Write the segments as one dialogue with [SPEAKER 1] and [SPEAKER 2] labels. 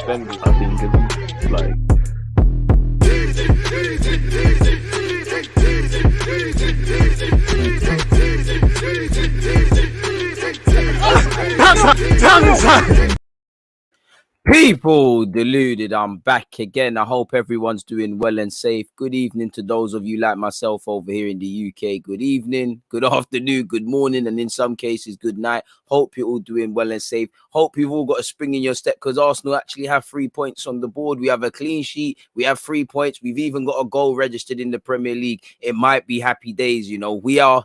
[SPEAKER 1] defenders, I think, it's like.
[SPEAKER 2] People, Deluded, I'm back again. I hope everyone's doing well and safe. Good evening to those of you like myself over here in the UK. Good evening, good afternoon, good morning, and in some cases, good night. Hope you're all doing well and safe. Hope you've all got a spring in your step because Arsenal actually have 3 points on the board. We have a clean sheet. We have 3 points. We've even got a goal registered in the Premier League. It might be happy days, you know. We are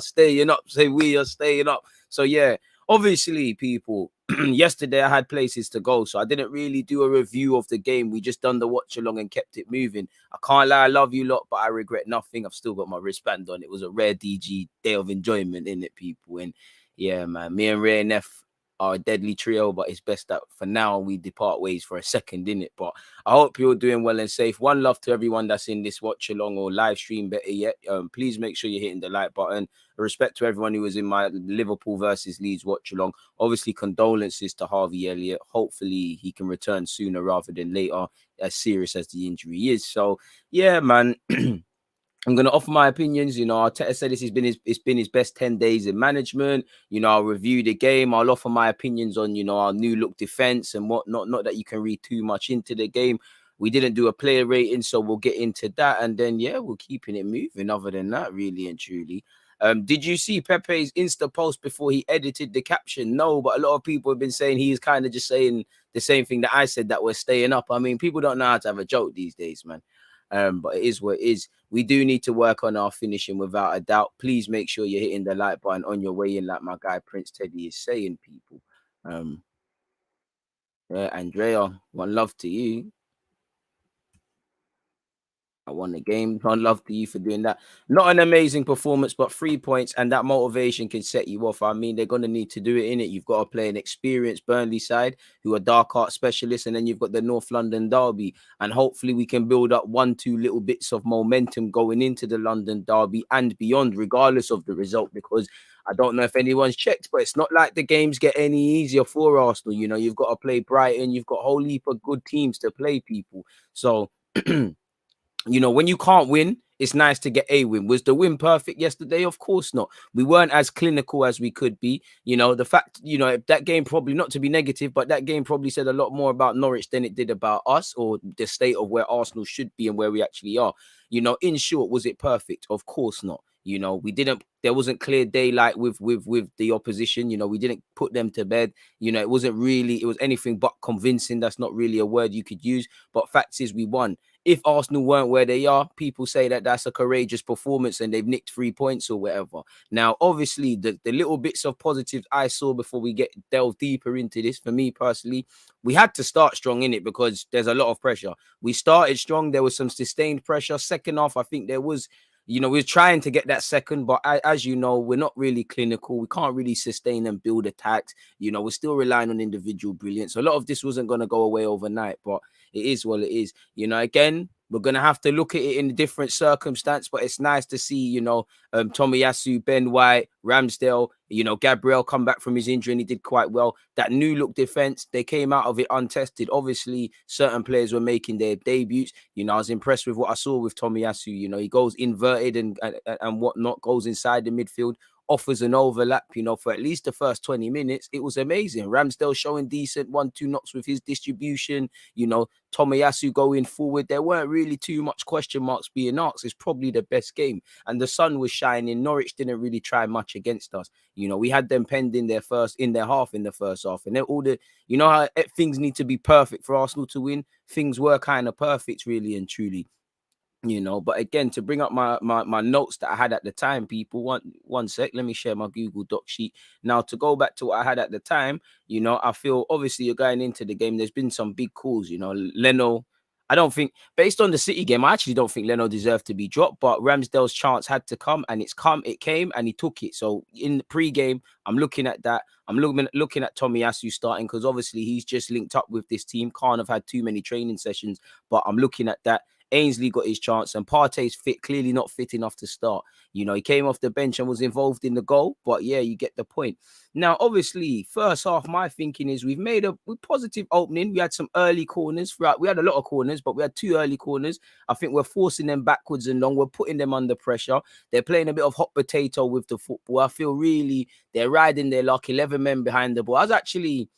[SPEAKER 2] staying up. Say we are staying up. So, yeah, obviously, people. Yesterday I had places to go, so I didn't really do a review of the game. We just done the watch along and kept it moving. I can't lie, I love you lot, but I regret nothing. I've still got my wristband on. It was a rare DG day of enjoyment, in it, people. And yeah, man, me and Ray and F are a deadly trio, but it's best that for now we depart ways for a second, in it. But I hope you're doing well and safe. One love to everyone that's in this watch along or live stream, better yet. Please make sure you're hitting the like button. Respect to everyone who was in my Liverpool versus Leeds watch along. Obviously, condolences to Harvey Elliott. Hopefully, he can return sooner rather than later, as serious as the injury is. So, yeah, man. I'm going to offer my opinions. You know, Arteta said it's been his best 10 days in management. You know, I'll review the game. I'll offer my opinions on, you know, our new look defense and whatnot. Not that you can read too much into the game. We didn't do a player rating, so we'll get into that. And then, yeah, we're keeping it moving other than that, really and truly. Did you see Pepe's Insta post before he edited the caption? No, but a lot of people have been saying he's kind of just saying the same thing that I said, that we're staying up. I mean, people don't know how to have a joke these days, man. But it is what it is. We do need to work on our finishing without a doubt. Please make sure you're hitting the like button on your way in, like my guy Prince Teddy is saying, people. Yeah, Andrea, one love to you. I won the game. One love to you for doing that. Not an amazing performance, but 3 points, and that motivation can set you off. I mean, they're going to need to do it in it. You've got to play an experienced Burnley side who are dark art specialists, and then you've got the North London derby, and hopefully we can build up 1-2 little bits of momentum going into the London derby and beyond, regardless of the result, because I don't know if anyone's checked, but it's not like the games get any easier for Arsenal. You know, you've got to play Brighton. You've got a whole heap of good teams to play, people. So... You know, when you can't win, it's nice to get a win. Was the win perfect yesterday? Of course not. We weren't as clinical as we could be. You know, the fact, you know, that game probably, not to be negative, but that game probably said a lot more about Norwich than it did about us or the state of where Arsenal should be and where we actually are. You know, in short, was it perfect? Of course not. You know, there wasn't clear daylight with the opposition. You know, we didn't put them to bed. You know, it was anything but convincing. That's not really a word you could use. But facts is we won. If Arsenal weren't where they are, people say that that's a courageous performance and they've nicked 3 points or whatever. Now, obviously, the little bits of positives I saw before we delve deeper into this, for me personally, we had to start strong in it because there's a lot of pressure. We started strong. There was some sustained pressure. Second half, I think there was... You know, we're trying to get that second, but as you know, we're not really clinical. We can't really sustain and build attacks. You know, we're still relying on individual brilliance. So a lot of this wasn't going to go away overnight, but it is what it is. You know, again, we're going to have to look at it in a different circumstance, but it's nice to see, you know, Tomiyasu, Ben White, Ramsdale, you know, Gabriel come back from his injury and he did quite well. That new look defense, they came out of it untested. Obviously, certain players were making their debuts. You know, I was impressed with what I saw with Tomiyasu. You know, he goes inverted and whatnot, goes inside the midfield, offers an overlap, you know, for at least the first 20 minutes. It was amazing. Ramsdale showing decent 1-2 knocks with his distribution, you know, Tomiyasu going forward. There weren't really too much question marks being asked. It's probably the best game. And the sun was shining. Norwich didn't really try much against us. You know, we had them penned in their half in the first half. And then you know how things need to be perfect for Arsenal to win? Things were kind of perfect, really and truly. You know, but again, to bring up my notes that I had at the time, people, one sec, let me share my Google Doc sheet. Now, to go back to what I had at the time, you know, I feel obviously you're going into the game, there's been some big calls, you know, Leno. I don't think, based on the City game, I actually don't think Leno deserved to be dropped, but Ramsdale's chance had to come, and it came, and he took it. So in the pre-game, I'm looking at that. I'm looking at Tomiyasu starting because obviously he's just linked up with this team. Can't have had too many training sessions, but I'm looking at that. Ainsley got his chance, and Partey's clearly not fit enough to start. You know, he came off the bench and was involved in the goal, but yeah, you get the point. Now, obviously, first half, my thinking is we've made a positive opening. We had some early corners. We had a lot of corners, but we had 2 early corners. I think we're forcing them backwards and long. We're putting them under pressure. They're playing a bit of hot potato with the football. I feel really they're riding their luck. 11 men behind the ball. I was actually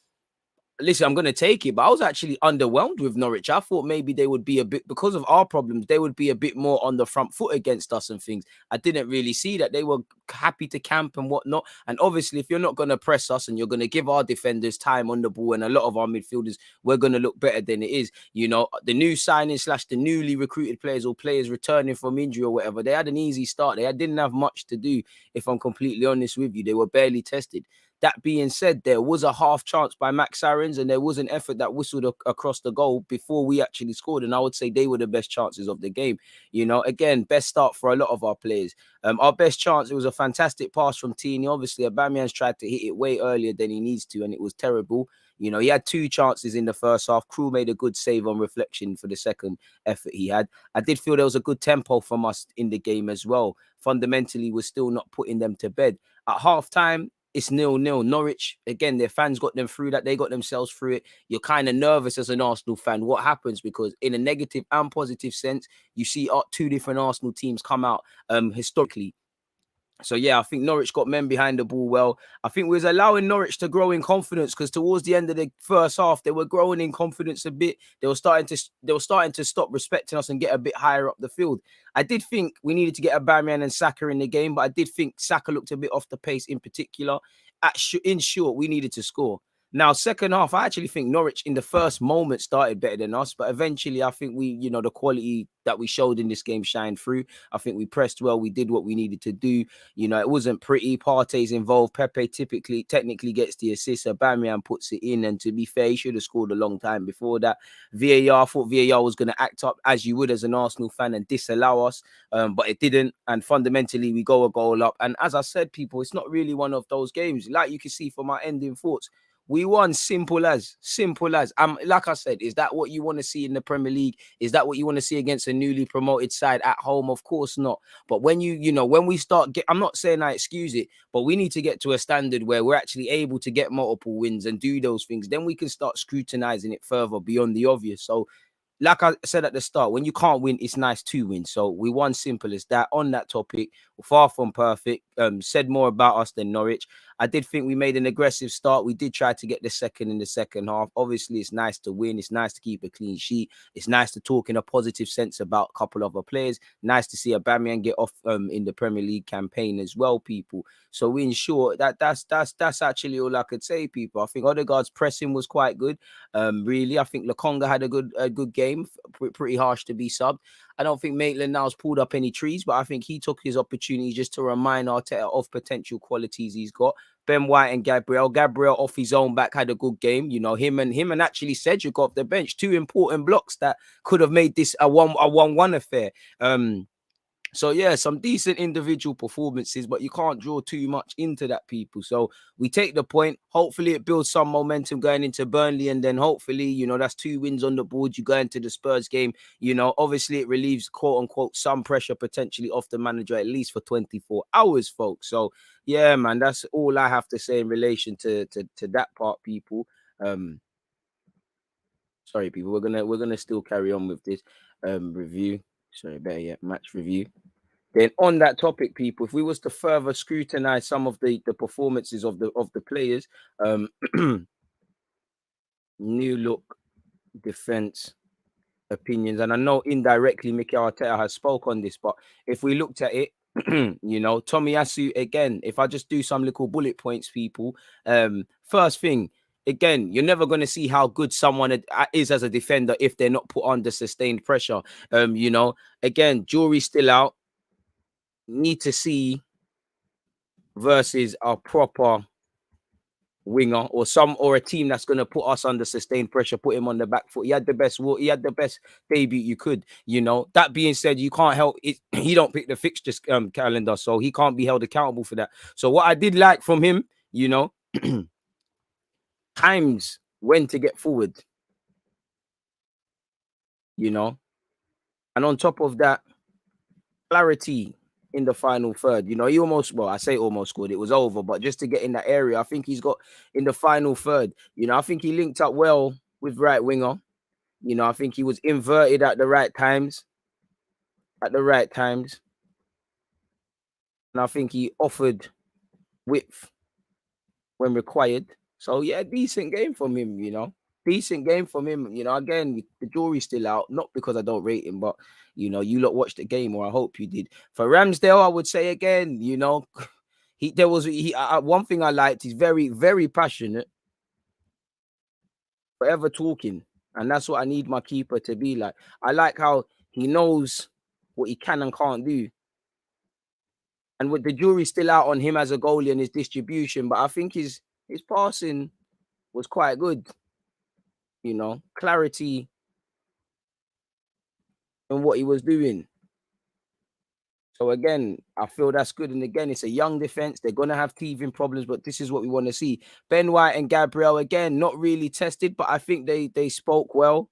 [SPEAKER 2] listen, I'm going to take it, but I was actually underwhelmed with Norwich. I thought maybe they would be a bit, because of our problems, they would be a bit more on the front foot against us and things. I didn't really see that. They were happy to camp and whatnot. And obviously, if you're not going to press us and you're going to give our defenders time on the ball and a lot of our midfielders, we're going to look better than it is. You know, the new signing / the newly recruited players or players returning from injury or whatever, they had an easy start. They didn't have much to do, if I'm completely honest with you. They were barely tested. That being said, there was a half chance by Max Aarons and there was an effort that whistled across the goal before we actually scored. And I would say they were the best chances of the game. You know, again, best start for a lot of our players. Our best chance, it was a fantastic pass from Tini. Obviously, Aubameyang's tried to hit it way earlier than he needs to, and it was terrible. You know, he had 2 chances in the first half. Crew made a good save on reflection for the second effort he had. I did feel there was a good tempo from us in the game as well. Fundamentally, we're still not putting them to bed. At half-time, it's 0-0. Norwich, again, their fans got them through that. They got themselves through it. You're kind of nervous as an Arsenal fan. What happens? Because in a negative and positive sense, you see 2 different Arsenal teams come out historically. So, yeah, I think Norwich got men behind the ball well. I think we was allowing Norwich to grow in confidence because towards the end of the first half, they were growing in confidence a bit. They were starting to stop respecting us and get a bit higher up the field. I did think we needed to get Aubameyang and Saka in the game, but I did think Saka looked a bit off the pace in particular. In short, we needed to score. Now, second half, I actually think Norwich in the first moment started better than us, but eventually I think we, you know, the quality that we showed in this game shined through. I think we pressed well. We did what we needed to do. You know, it wasn't pretty. Partey's involved. Pepe technically gets the assist. Aubameyang puts it in, and to be fair, he should have scored a long time before that. VAR, I thought VAR was going to act up as you would as an Arsenal fan and disallow us, but it didn't. And fundamentally, we go a goal up. And as I said, people, it's not really one of those games. Like you can see from my ending thoughts, we won simple as. Like I said, is that what you want to see in the Premier League? Is that what you want to see against a newly promoted side at home? Of course not. But when when we start I'm not saying I excuse it, but we need to get to a standard where we're actually able to get multiple wins and do those things. Then we can start scrutinizing it further beyond the obvious. So, like I said at the start, when you can't win, it's nice to win. So we won, simple as that. On that topic, far from perfect. Said more about us than Norwich. I did think we made an aggressive start. We did try to get the second in the second half. Obviously, it's nice to win. It's nice to keep a clean sheet. It's nice to talk in a positive sense about a couple of our players. Nice to see Aubameyang get off in the Premier League campaign as well, people. So we ensure that's actually all I could say, people. I think Odegaard's pressing was quite good. Really, I think Lokonga had a good game. Pretty harsh to be subbed. I don't think Maitland now's pulled up any trees, but I think he took his opportunity just to remind Arteta of potential qualities he's got. Ben White and Gabriel off his own back had a good game. You know, him and actually Cedric off the bench, 2 important blocks that could have made this a 1-1 affair. So, yeah, some decent individual performances, but you can't draw too much into that, people. So we take the point. Hopefully it builds some momentum going into Burnley, and then hopefully, you know, that's 2 wins on the board. You go into the Spurs game, you know, obviously it relieves, quote unquote, some pressure potentially off the manager, at least for 24 hours, folks. So, yeah, man, that's all I have to say in relation to that part, people. Sorry, people, we're gonna still carry on with this review. Sorry, better yet, match review. Then on that topic, people, if we was to further scrutinize some of the performances of the players, new look, defense, opinions, and I know indirectly Mikel Arteta has spoke on this, but if we looked at it, you know, Tomiyasu again, if I just do some little bullet points, people, first thing, again, you're never going to see how good someone is as a defender if they're not put under sustained pressure. You know, again, jury's still out. Need to see versus a proper winger or a team that's going to put us under sustained pressure, put him on the back foot. He had the best debut you could. You know, that being said, you can't help it. He don't pick the fixtures calendar, so he can't be held accountable for that. So what I did like from him, you know, times when to get forward, you know, And on top of that, clarity in the final third. You know, he almost, well, I say almost scored. It was over, but just to get in that area, I think he's got in the final third. You know, I think he linked up well with right winger. You know, I think he was inverted at the right times. At the right times. And I think he offered width when required. So yeah, decent game from him, you know. Decent game from him. You know, again, the jury's still out, not because I don't rate him, but you know, you lot watched the game, or I hope you did. For Ramsdale, I would say again, you know, one thing I liked, he's very, very passionate, forever talking. And that's what I need my keeper to be like. I like how he knows what he can and can't do. And with the jury's still out on him as a goalie and his distribution, but I think his passing was quite good. You know, clarity in what he was doing. So again, I feel that's good. And again, it's a young defense. They're gonna have teething problems, but this is what we want to see. Ben White and Gabriel again, not really tested, but I think they spoke well.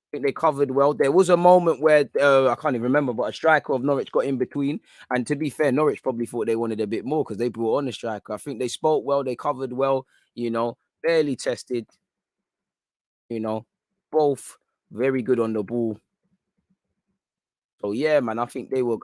[SPEAKER 2] I think they covered well. There was a moment where I can't even remember, but a striker of Norwich got in between. And to be fair, Norwich probably thought they wanted a bit more because they brought on a striker. I think they spoke well, they covered well, you know, barely tested, you know, both very good on the ball. So yeah, man, I think they were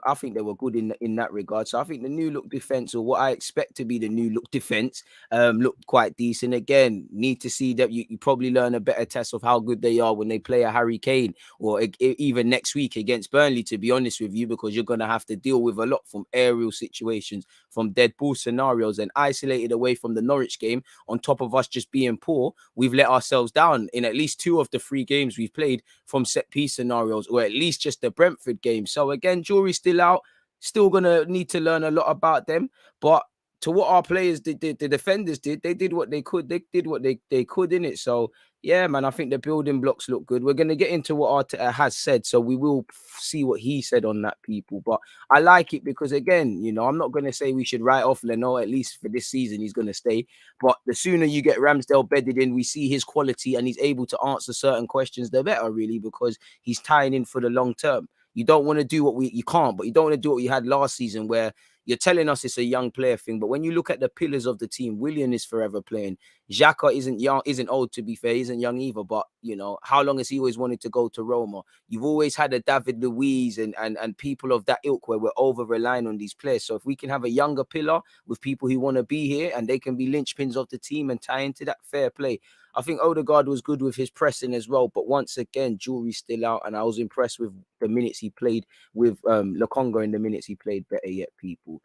[SPEAKER 2] good in that regard. So I think the new look defense, or what I expect to be the new look defense, looked quite decent. Again, need to see that you probably learn a better test of how good they are when they play a Harry Kane, or even next week against Burnley, to be honest with you, because you're gonna have to deal with a lot from aerial situations, from dead ball scenarios, and isolated away from the Norwich game. On top of us just being poor, we've let ourselves down in at least 2 of the 3 games we've played from set piece scenarios, or at least just the Brentford game. So again, jury's still out. Still gonna need to learn a lot about them. But to what our players did, the defenders did, they did what they could. They did what they could in it. So yeah, man, I think the building blocks look good. We're gonna get into what Arteta has said, so we will see what he said on that, people. But I like it because again, you know, I'm not gonna say we should write off Leno. At least for this season, he's gonna stay. But the sooner you get Ramsdale bedded in, we see his quality and he's able to answer certain questions, the better, really, because he's tying in for the long term. You don't want to do what you can't, but you don't want to do what you had last season, where you're telling us it's a young player thing. But when you look at the pillars of the team, Willian is forever playing. Xhaka isn't young, isn't old, to be fair. He isn't young either. But, you know, how long has he always wanted to go to Roma? You've always had a David Luiz and people of that ilk where we're over-relying on these players. So if we can have a younger pillar with people who want to be here and they can be linchpins of the team and tie into that, fair play. I think Odegaard was good with his pressing as well. But once again, jury's still out. And I was impressed with the minutes he played with Lokonga, in the minutes he played, better yet, people.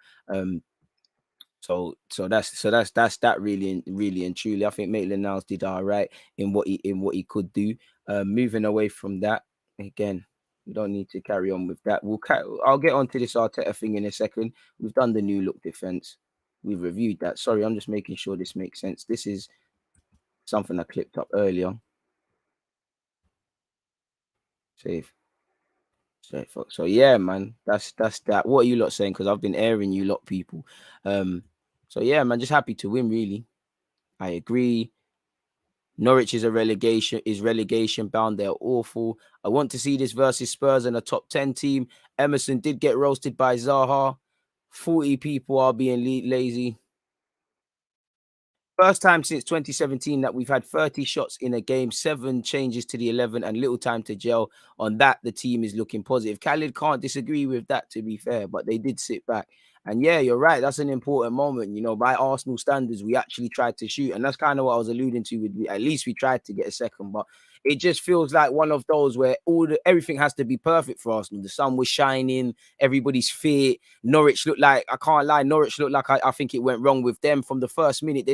[SPEAKER 2] So that's that, really and truly. I think Maitland-Niles did all right in what he could do. Moving away from that, again, we don't need to carry on with that. I'll get onto this Arteta thing in a second. We've done the new look defense. We've reviewed that. Sorry, I'm just making sure this makes sense. This is something I clipped up earlier. Save. So yeah, man, that's that. What are you lot saying? Because I've been airing you lot, people. So yeah, man, just happy to win, really. I agree. Norwich is relegation bound. They're awful. I want to see this versus Spurs and a top 10 team. Emerson did get roasted by Zaha. 40 people are being lazy. First time since 2017 that we've had 30 shots in a game, 7 changes to the 11, and little time to gel. On that, the team is looking positive. Khalid can't disagree with that, to be fair, but they did sit back. And yeah, you're right. That's an important moment. You know, by Arsenal standards, we actually tried to shoot. And that's kind of what I was alluding to. At least we tried to get a second. But it just feels like one of those where everything has to be perfect for Arsenal. The sun was shining. Everybody's fit. Norwich looked like, I can't lie, Norwich looked like I think it went wrong with them from the first minute.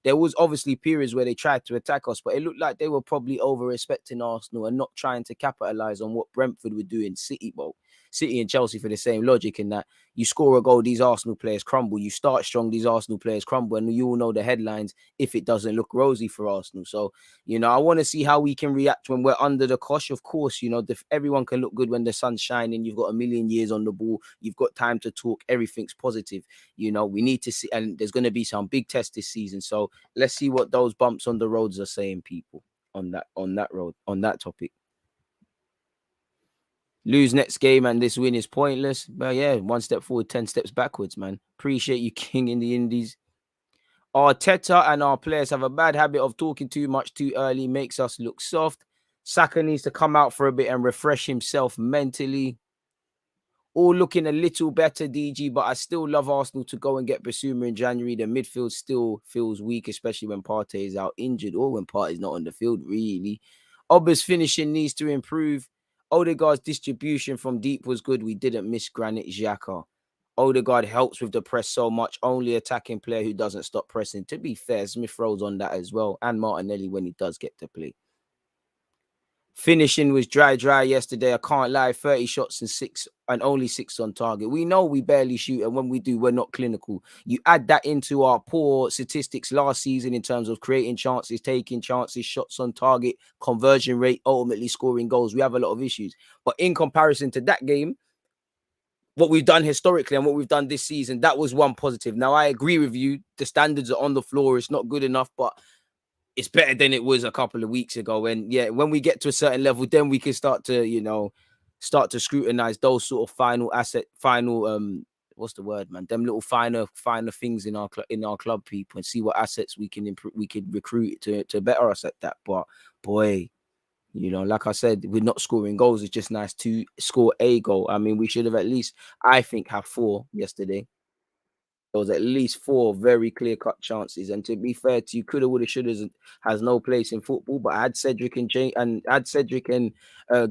[SPEAKER 2] There was obviously periods where they tried to attack us, but it looked like they were probably over-respecting Arsenal and not trying to capitalize on what Brentford were doing. City and Chelsea for the same logic, in that you score a goal, these Arsenal players crumble. You start strong, these Arsenal players crumble. And you all know the headlines if it doesn't look rosy for Arsenal. So, you know, I want to see how we can react when we're under the cosh. Of course, you know, everyone can look good when the sun's shining. You've got a million years on the ball. You've got time to talk. Everything's positive. You know, we need to see, and there's going to be some big tests this season. So let's see what those bumps on the roads are saying, people, on that topic. Lose next game and this win is pointless. But yeah, 1 step forward, 10 steps backwards, man. Appreciate you, King in the Indies. Arteta and our players have a bad habit of talking too much too early, makes us look soft. Saka needs to come out for a bit and refresh himself mentally. All looking a little better, DG, but I still love Arsenal to go and get Basuma in January. The midfield still feels weak, especially when Partey is out injured or when Partey's not on the field, really. Oba's finishing needs to improve. Odegaard's distribution from deep was good. We didn't miss Granit Xhaka. Odegaard helps with the press so much. Only attacking player who doesn't stop pressing. To be fair, Smith Rowe's on that as well. And Martinelli when he does get to play. Finishing was dry yesterday. I can't lie. 30 shots and only 6 on target. We know we barely shoot, and when we do, we're not clinical. You add that into our poor statistics last season in terms of creating chances, taking chances, shots on target, conversion rate, ultimately scoring goals. We have a lot of issues. But in comparison to that game, what we've done historically and what we've done this season, that was one positive. Now, I agree with you. The standards are on the floor. It's not good enough, but it's better than it was a couple of weeks ago. And yeah, when we get to a certain level, then we can start to, start to scrutinize those sort of final, what's the word, man? Them little finer things in our club, people, and see what assets we can improve, we can recruit to better us at that. But boy, like I said, we're not scoring goals. It's just nice to score a goal. I mean, we should have at least, I think, have 4 yesterday. There was at least 4 very clear-cut chances. And to be fair to you, coulda, woulda, shoulda has no place in football. But had Cedric and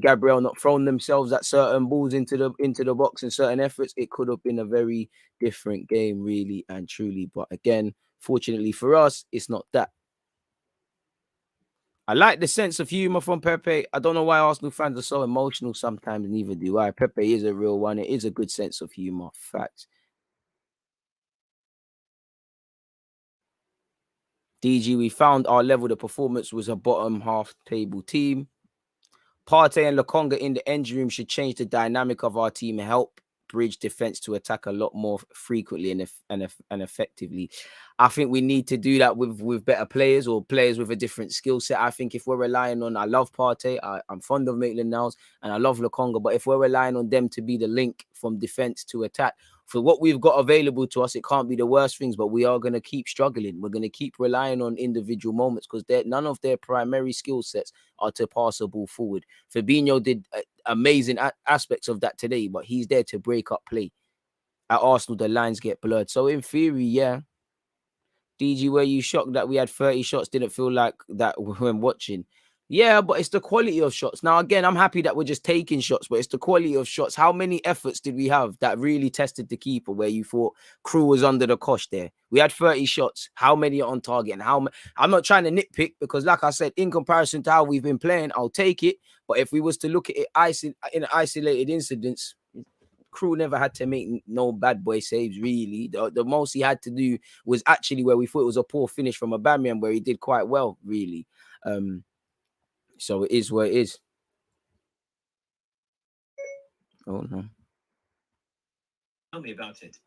[SPEAKER 2] Gabriel not thrown themselves at certain balls into the box in certain efforts, it could have been a very different game, really and truly. But again, fortunately for us, it's not that. I like the sense of humor from Pepe. I don't know why Arsenal fans are so emotional sometimes, neither do I. Pepe is a real one. It is a good sense of humor. Facts. DG, we found our level. The performance was a bottom half table team. Partey and Lokonga in the engine room should change the dynamic of our team and help bridge defense to attack a lot more frequently and effectively. I think we need to do that with better players or players with a different skill set. I think if we're relying on, I love Partey, I'm fond of Maitland-Niles, and I love Lokonga, but if we're relying on them to be the link from defense to attack, for what we've got available to us, it can't be the worst things, but we are going to keep struggling. We're going to keep relying on individual moments because none of their primary skill sets are to pass a ball forward. Fabinho did amazing aspects of that today, but he's there to break up play. At Arsenal, the lines get blurred. So in theory, yeah. DG, were you shocked that we had 30 shots? Didn't feel like that when watching. Yeah, but it's the quality of shots. Now, again, I'm happy that we're just taking shots, but it's the quality of shots. How many efforts did we have that really tested the keeper where you thought Crew was under the cosh there? We had 30 shots. How many are on target? And I'm not trying to nitpick because, like I said, in comparison to how we've been playing, I'll take it. But if we was to look at it in isolated incidents, Crew never had to make no bad boy saves, really. The most he had to do was actually where we thought it was a poor finish from Aubameyang, where he did quite well, really. So it is what it is. Oh, no.
[SPEAKER 3] Tell me about it.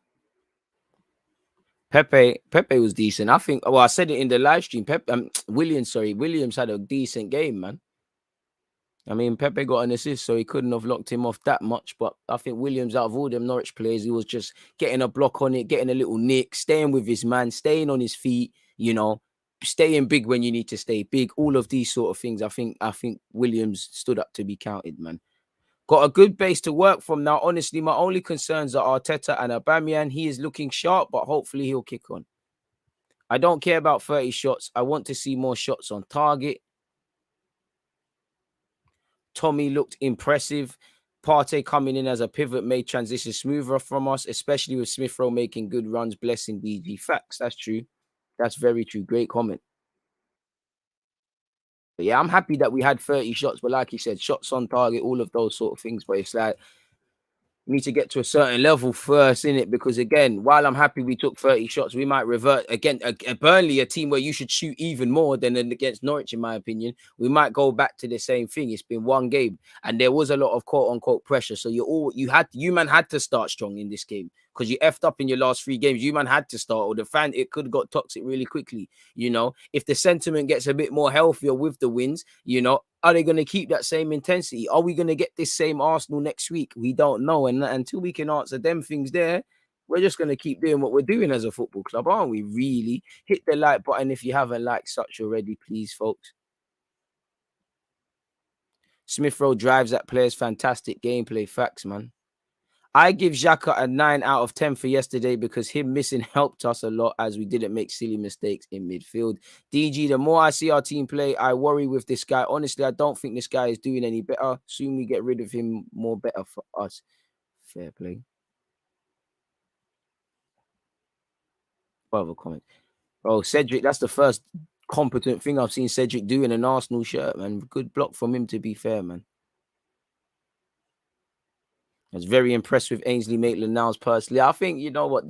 [SPEAKER 2] Pepe was decent. I think, I said it in the live stream. Williams had a decent game, man. I mean, Pepe got an assist, so he couldn't have locked him off that much. But I think Williams, out of all them Norwich players, he was just getting a block on it, getting a little nick, staying with his man, staying on his feet, staying big when you need to stay big. All of these sort of things, I think Williams stood up to be counted, man. Got a good base to work from now. Honestly, my only concerns are Arteta and Aubameyang. He is looking sharp, but hopefully he'll kick on. I don't care about 30 shots. I want to see more shots on target. Tommy looked impressive. Partey coming in as a pivot made transition smoother from us, especially with Smith Rowe making good runs. Blessing DG. Facts. That's true. That's very true. Great comment. But yeah, I'm happy that we had 30 shots. But like you said, shots on target, all of those sort of things. But it's like, need to get to a certain level first, innit? Because again, while I'm happy we took 30 shots, we might revert again. Burnley, a team where you should shoot even more than against Norwich, in my opinion. We might go back to the same thing. It's been one game, and there was a lot of quote unquote pressure. So you man had to start strong in this game because you effed up in your last 3 games. You man had to start, or it could have got toxic really quickly. If the sentiment gets a bit more healthier with the wins, Are they going to keep that same intensity? Are we going to get this same Arsenal next week? We don't know. And until we can answer them things there, we're just going to keep doing what we're doing as a football club, aren't we? Really? Hit the like button if you haven't liked such already, please, folks. Smith Rowe drives at players. Fantastic gameplay. Facts, man. I give Xhaka a 9 out of 10 for yesterday because him missing helped us a lot as we didn't make silly mistakes in midfield. DG, the more I see our team play, I worry with this guy. Honestly, I don't think this guy is doing any better. Soon we get rid of him, more better for us. Fair play. Further comment. Oh, Cedric, that's the first competent thing I've seen Cedric do in an Arsenal shirt, man. Good block from him, to be fair, man. I was very impressed with Ainsley Maitland-Niles personally. I think, you know what,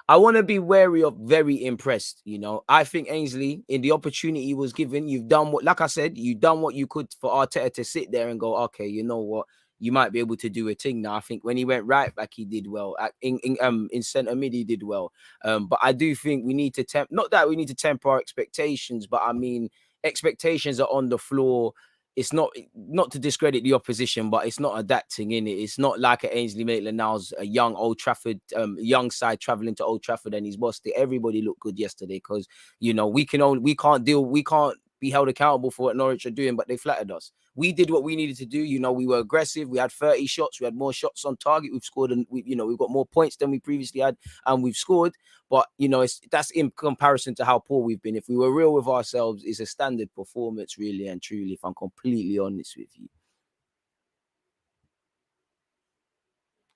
[SPEAKER 2] I want to be wary of very impressed, you know. I think Ainsley, in the opportunity he was given, you've done what, like I said, you've done what you could for Arteta to sit there and go, okay, you know what, you might be able to do a thing now. I think when he went right back, he did well. In centre mid, he did well. But I do think we need to not that we need to temper our expectations, but I mean, expectations are on the floor. It's not to discredit the opposition, but it's not adapting in it. It's not like a Ainsley Maitland-Niles, a young Old Trafford, young side traveling to Old Trafford and he's lost it. Everybody looked good yesterday because, you know, we can't be held accountable for what Norwich are doing, but they flattered us. We did what we needed to do. You know, we were aggressive. We had 30 shots. We had more shots on target. We've scored, and we've got more points than we previously had, and we've scored. But you know, that's in comparison to how poor we've been. If we were real with ourselves, it's a standard performance, really and truly. If I'm completely honest with you.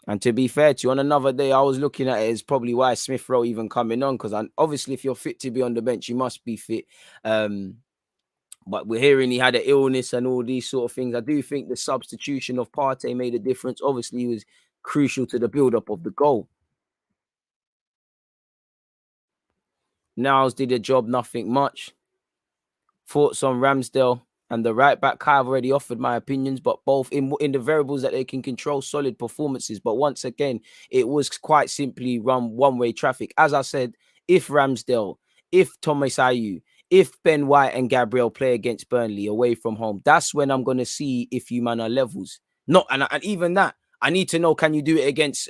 [SPEAKER 2] And to be fair to you, on another day, I was looking at it as probably why Smith Rowe even coming on, because obviously, if you're fit to be on the bench, you must be fit. But we're hearing he had an illness and all these sort of things. I do think the substitution of Partey made a difference. Obviously, he was crucial to the build-up of the goal. Niles did a job, nothing much. Thoughts on Ramsdale and the right back? I've already offered my opinions, but both in the variables that they can control, solid performances. But once again, it was quite simply run one-way traffic. As I said, if Ramsdale, if Thomas Ayew, if Ben White and Gabriel play against Burnley away from home, that's when I'm going to see if you man are levels. Not and even that, I need to know, can you do it against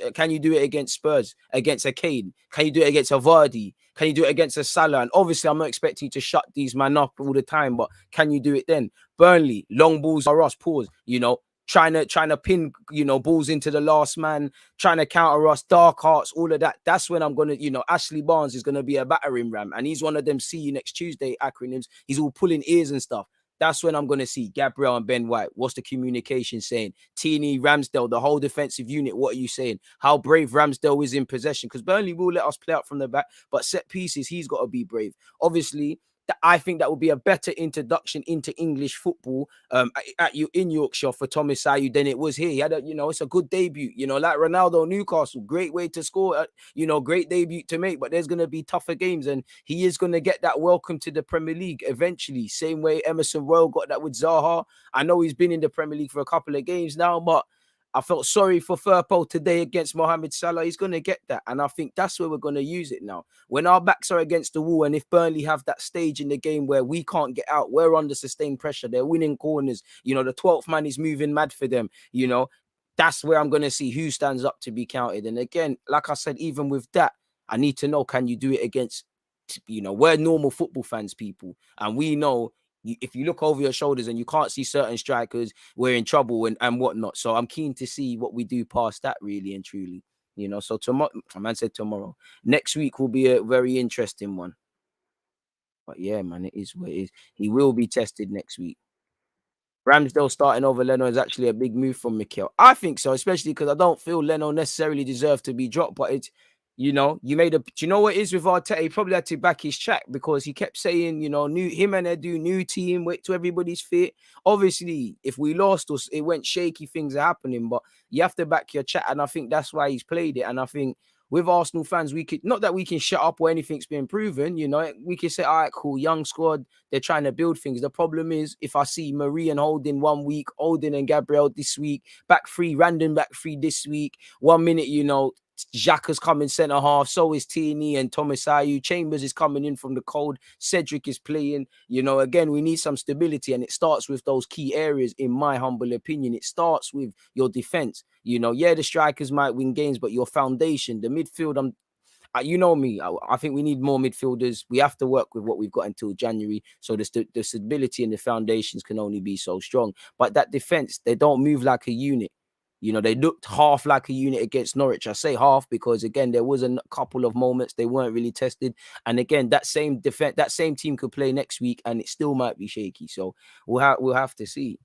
[SPEAKER 2] Spurs, against a Kane? Can you do it against a Vardy? Can you do it against a Salah? And obviously, I'm not expecting you to shut these men up all the time, but can you do it then? Burnley, long balls are us, pause, you know, trying to pin, you know, balls into the last man, trying to counter us, dark hearts, all of that. That's when I'm going to, you know, Ashley Barnes is going to be a battering ram. And he's one of them see you next Tuesday acronyms. He's all pulling ears and stuff. That's when I'm going to see Gabriel and Ben White. What's the communication saying? Tierney, Ramsdale, the whole defensive unit, what are you saying? How brave Ramsdale is in possession? Because Burnley will let us play out from the back, but set pieces, he's got to be brave. Obviously, I think that would be a better introduction into English football in Yorkshire for Thomas Ayew than it was here. He had it's a good debut, you know, like Ronaldo, Newcastle, great way to score, great debut to make, but there's going to be tougher games and he is going to get that welcome to the Premier League eventually. Same way Emerson Royal got that with Zaha. I know he's been in the Premier League for a couple of games now, but I felt sorry for Firpo today against Mohamed Salah. He's going to get that. And I think that's where we're going to use it now. When our backs are against the wall and if Burnley have that stage in the game where we can't get out, we're under sustained pressure. They're winning corners. You know, the 12th man is moving mad for them. You know, that's where I'm going to see who stands up to be counted. And again, like I said, even with that, I need to know, can you do it against, you know, we're normal football fans, people. And we know, if you look over your shoulders and you can't see certain strikers, we're in trouble and whatnot. So I'm keen to see what we do past that, really and truly. You know, so tomorrow, my man said tomorrow. Next week will be a very interesting one. But yeah, man, it is what it is. He will be tested next week. Ramsdale starting over Leno is actually a big move from Mikel. I think so, especially because I don't feel Leno necessarily deserved to be dropped. But it's, you know, do you know what it is with Arteta? He probably had to back his track because he kept saying, you know, him and Edu, new team, wait till everybody's fit. Obviously, if we lost us, it went shaky, things are happening, but you have to back your chat. And I think that's why he's played it. And I think with Arsenal fans, we could, not that we can shut up or anything's been proven, you know, we can say, all right, cool, young squad, they're trying to build things. The problem is, if I see Marie and Holding 1 week, Holding and Gabriel this week, back three, random back three this week, 1 minute, you know, Xhaka's coming centre half, so is Tierney and Tomisayu. Chambers is coming in from the cold. Cedric is playing. You know, again, we need some stability, and it starts with those key areas, in my humble opinion. It starts with your defence. You know, yeah, the strikers might win games, but your foundation, the midfield, you know me, I think we need more midfielders. We have to work with what we've got until January. So the stability and the foundations can only be so strong. But that defence, they don't move like a unit. You know, they looked half like a unit against Norwich. I say half because, again, there was a couple of moments they weren't really tested. And again, that same defense, that same team could play next week and it still might be shaky. So we'll have to see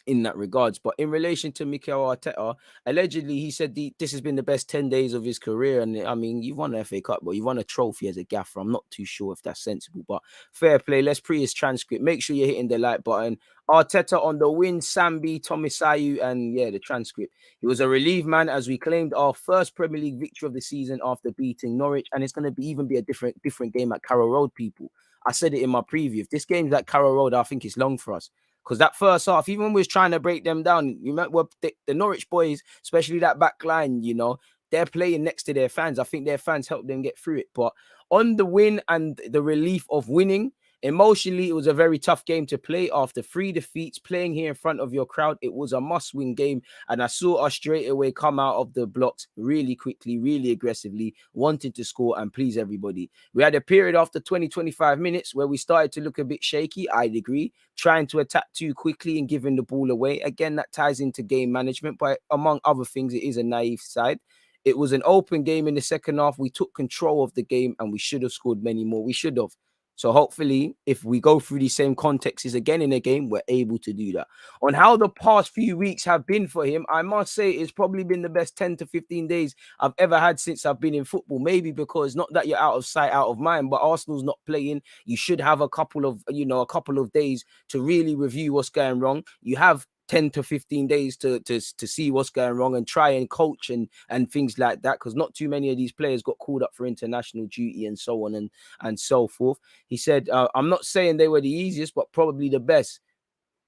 [SPEAKER 2] in that regards. But in relation to Mikel Arteta, allegedly he said this has been the best 10 days of his career. And I mean, you've won the FA Cup, but you've won a trophy as a gaffer. I'm not too sure if that's sensible, but fair play. Let's pre his transcript. Make sure you're hitting the like button. Arteta on the win, Sambi, Tomisayu, and yeah, the transcript. He was a relief man as we claimed our first Premier League victory of the season after beating Norwich. And it's going to even be a different game at Carrow Road, people. I said it in my preview. If this game's at Carrow Road, I think it's long for us. Because that first half, even when we was trying to break them down, you remember the Norwich boys, especially that back line, you know, they're playing next to their fans. I think their fans helped them get through it. But on the win and the relief of winning, emotionally, it was a very tough game to play after 3 defeats. Playing here in front of your crowd, it was a must-win game. And I saw us straight away come out of the blocks really quickly, really aggressively, wanting to score and please everybody. We had a period after 20-25 minutes where we started to look a bit shaky, I'd agree, trying to attack too quickly and giving the ball away. Again, that ties into game management, but among other things, it is a naive side. It was an open game in the second half. We took control of the game and we should have scored many more. We should have. So hopefully, if we go through these same contexts again in a game, we're able to do that. On how the past few weeks have been for him, I must say it's probably been the best 10 to 15 days I've ever had since I've been in football. Maybe because not that you're out of sight, out of mind, but Arsenal's not playing. You should have a couple of days to really review what's going wrong. You have 10 to 15 days to see what's going wrong and try and coach and things like that, because not too many of these players got called up for international duty and so on and so forth. He said, I'm not saying they were the easiest, but probably the best.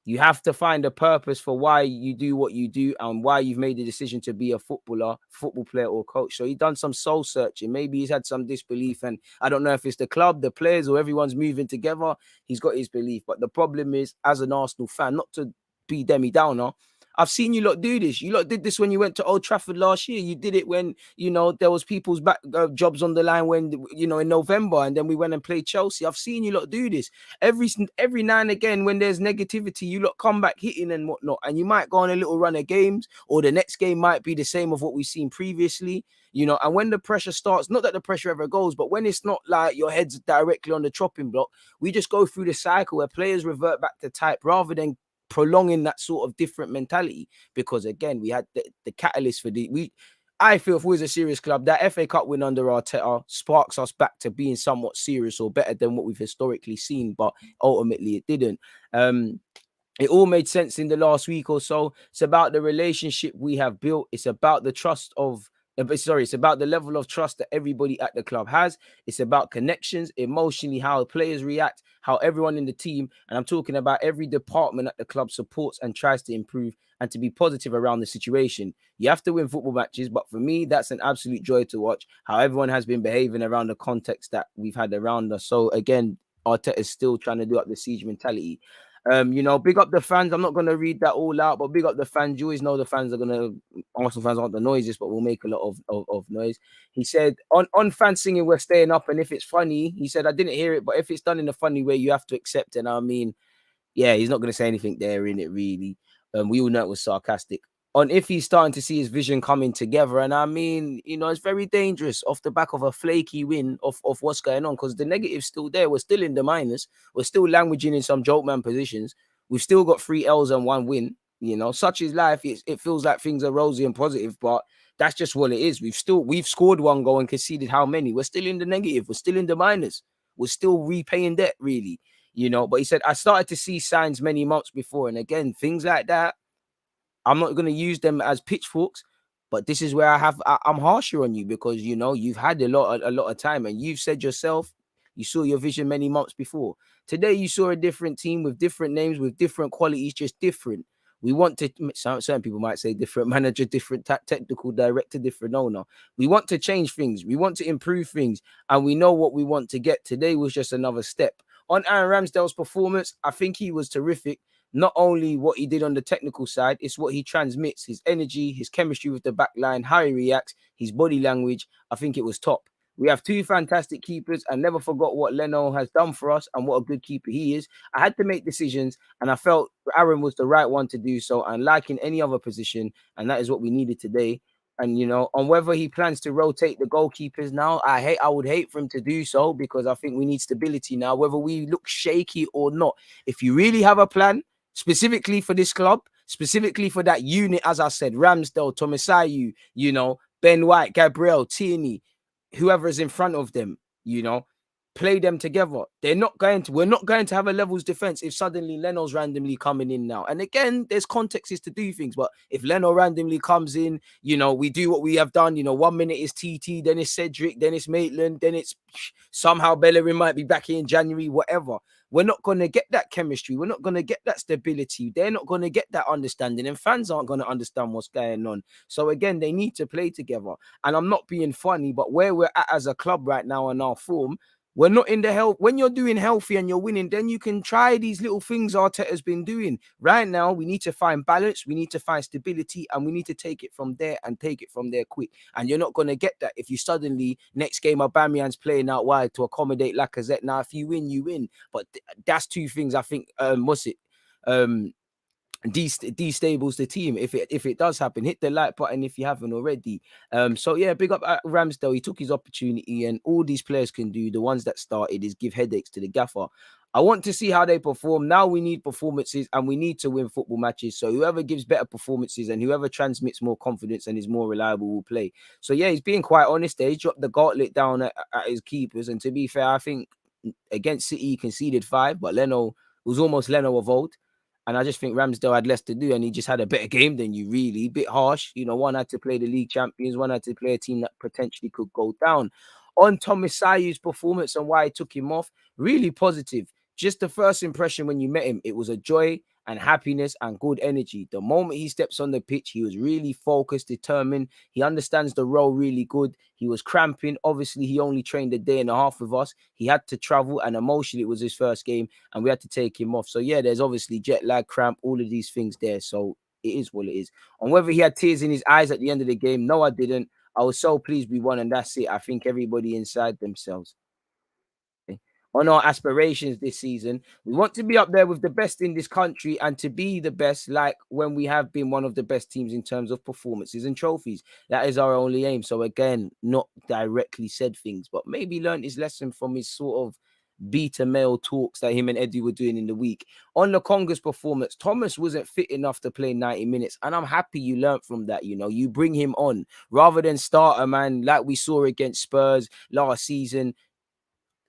[SPEAKER 2] You have to find a purpose for why you do what you do and why you've made the decision to be a football player or coach. So he's done some soul searching. Maybe he's had some disbelief, and I don't know if it's the club, the players, or everyone's moving together. He's got his belief. But the problem is, as an Arsenal fan, not to be Demi Downer, I've seen you lot do this. You lot did this when you went to Old Trafford last year. You did it when, you know, there was people's back jobs on the line when, you know, in November, and then we went and played Chelsea. I've seen you lot do this. Every now and again when there's negativity, you lot come back hitting and whatnot, and you might go on a little run of games, or the next game might be the same of what we've seen previously, you know. And when the pressure starts, not that the pressure ever goes, but when it's not like your head's directly on the chopping block, we just go through the cycle where players revert back to type rather than prolonging that sort of different mentality. Because again, we had the catalyst for I feel if we was a serious club, that FA Cup win under Arteta sparks us back to being somewhat serious or better than what we've historically seen, but ultimately it didn't. It all made sense in the last week or so. It's about the relationship we have built. It's about the it's about the level of trust that everybody at the club has. It's about connections, emotionally, how players react, how everyone in the team, and I'm talking about every department at the club, supports and tries to improve and to be positive around the situation. You have to win football matches, but for me, that's an absolute joy to watch how everyone has been behaving around the context that we've had around us. So again, Arteta is still trying to do up the siege mentality. You know, big up the fans. I'm not going to read that all out, but big up the fans. You always know the fans are going to, Arsenal fans aren't the noisiest, but we'll make a lot of noise. He said, on fans singing, we're staying up. And if it's funny, he said, I didn't hear it, but if it's done in a funny way, you have to accept it. And I mean, yeah, he's not going to say anything there in it, really. We all know it was sarcastic. On if he's starting to see his vision coming together. And I mean, you know, it's very dangerous off the back of a flaky win of what's going on, because the negative's still there. We're still in the minus. We're still languaging in some joke man positions. We've still got 3 L's and 1 win. You know, such is life. It feels like things are rosy and positive, but that's just what it is. We've scored 1 goal and conceded how many? We're still in the negative. We're still in the minus. We're still repaying debt, really. You know, but he said, I started to see signs many months before. And again, things like that, I'm not going to use them as pitchforks, but this is where I'm harsher on you, because, you know, you've had a lot of time, and you've said yourself, you saw your vision many months before. Today, you saw a different team with different names, with different qualities, just different. We want to, certain people might say different manager, different technical director, different owner. We want to change things. We want to improve things. And we know what we want to get. Today was just another step. On Aaron Ramsdale's performance, I think he was terrific. Not only what he did on the technical side, it's what he transmits, his energy, his chemistry with the back line, how he reacts, his body language. I think it was top. We have two fantastic keepers and never forgot what Leno has done for us and what a good keeper he is. I had to make decisions and I felt Aaron was the right one to do so, unlike in any other position. And that is what we needed today. And, you know, on whether he plans to rotate the goalkeepers now, I would hate for him to do so because I think we need stability now, whether we look shaky or not. If you really have a plan specifically for this club, specifically for that unit, as I said, Ramsdale, Tomisayu, you know, Ben White, Gabriel, Tierney, whoever is in front of them, you know, play them together. We're not going to have a levels defense if suddenly Leno's randomly coming in now. And again, there's contexts to do things, but if Leno randomly comes in, you know, we do what we have done, you know, 1 minute is TT, then it's Cedric, then it's Maitland, then it's somehow Bellerin might be back here in January, whatever. We're not going to get that chemistry. We're not going to get that stability. They're not going to get that understanding, and fans aren't going to understand what's going on. So again, they need to play together. And I'm not being funny, but where we're at as a club right now in our form, we're not in the health. When you're doing healthy and you're winning, then you can try these little things Arteta's been doing. Right now, we need to find balance. We need to find stability, and we need to take it from there and take it from there quick. And you're not going to get that if you suddenly, next game, Aubameyang's playing out wide to accommodate Lacazette. Now, if you win, you win. But that's two things I think, destables the team if it does happen. Hit the like button if you haven't already. So yeah, big up at Ramsdale. He took his opportunity, and all these players can do, the ones that started, is give headaches to the gaffer. I want to see how they perform. Now we need performances and we need to win football matches. So whoever gives better performances and whoever transmits more confidence and is more reliable will play. So yeah, he's being quite honest there. He dropped the gauntlet down at his keepers, and to be fair, I think against City he conceded 5, but Leno was almost Leno of old. And I just think Ramsdale had less to do, and he just had a better game than you, really. Bit harsh. You know, one had to play the league champions, one had to play a team that potentially could go down. On Tomisayu's performance and why I took him off, really positive. Just the first impression when you met him, it was a joy and happiness and good energy. The moment he steps on the pitch, he was really focused, determined. He understands the role really good. He was cramping. Obviously, he only trained a day and a half with us. He had to travel, and emotionally, it was his first game, and we had to take him off. So yeah, there's obviously jet lag, cramp, all of these things there. So it is what it is. On whether he had tears in his eyes at the end of the game, no, I didn't. I was so pleased we won, and that's it. I think everybody inside themselves. On our aspirations this season, we want to be up there with the best in this country and to be the best, like when we have been one of the best teams in terms of performances and trophies. That is our only aim. So again, not directly said things, but maybe learned his lesson from his sort of beta male talks that him and Eddie were doing in the week. On the Congo's performance, Thomas wasn't fit enough to play 90 minutes, and I'm happy you learned from that. You know, you bring him on rather than start a man like we saw against Spurs last season.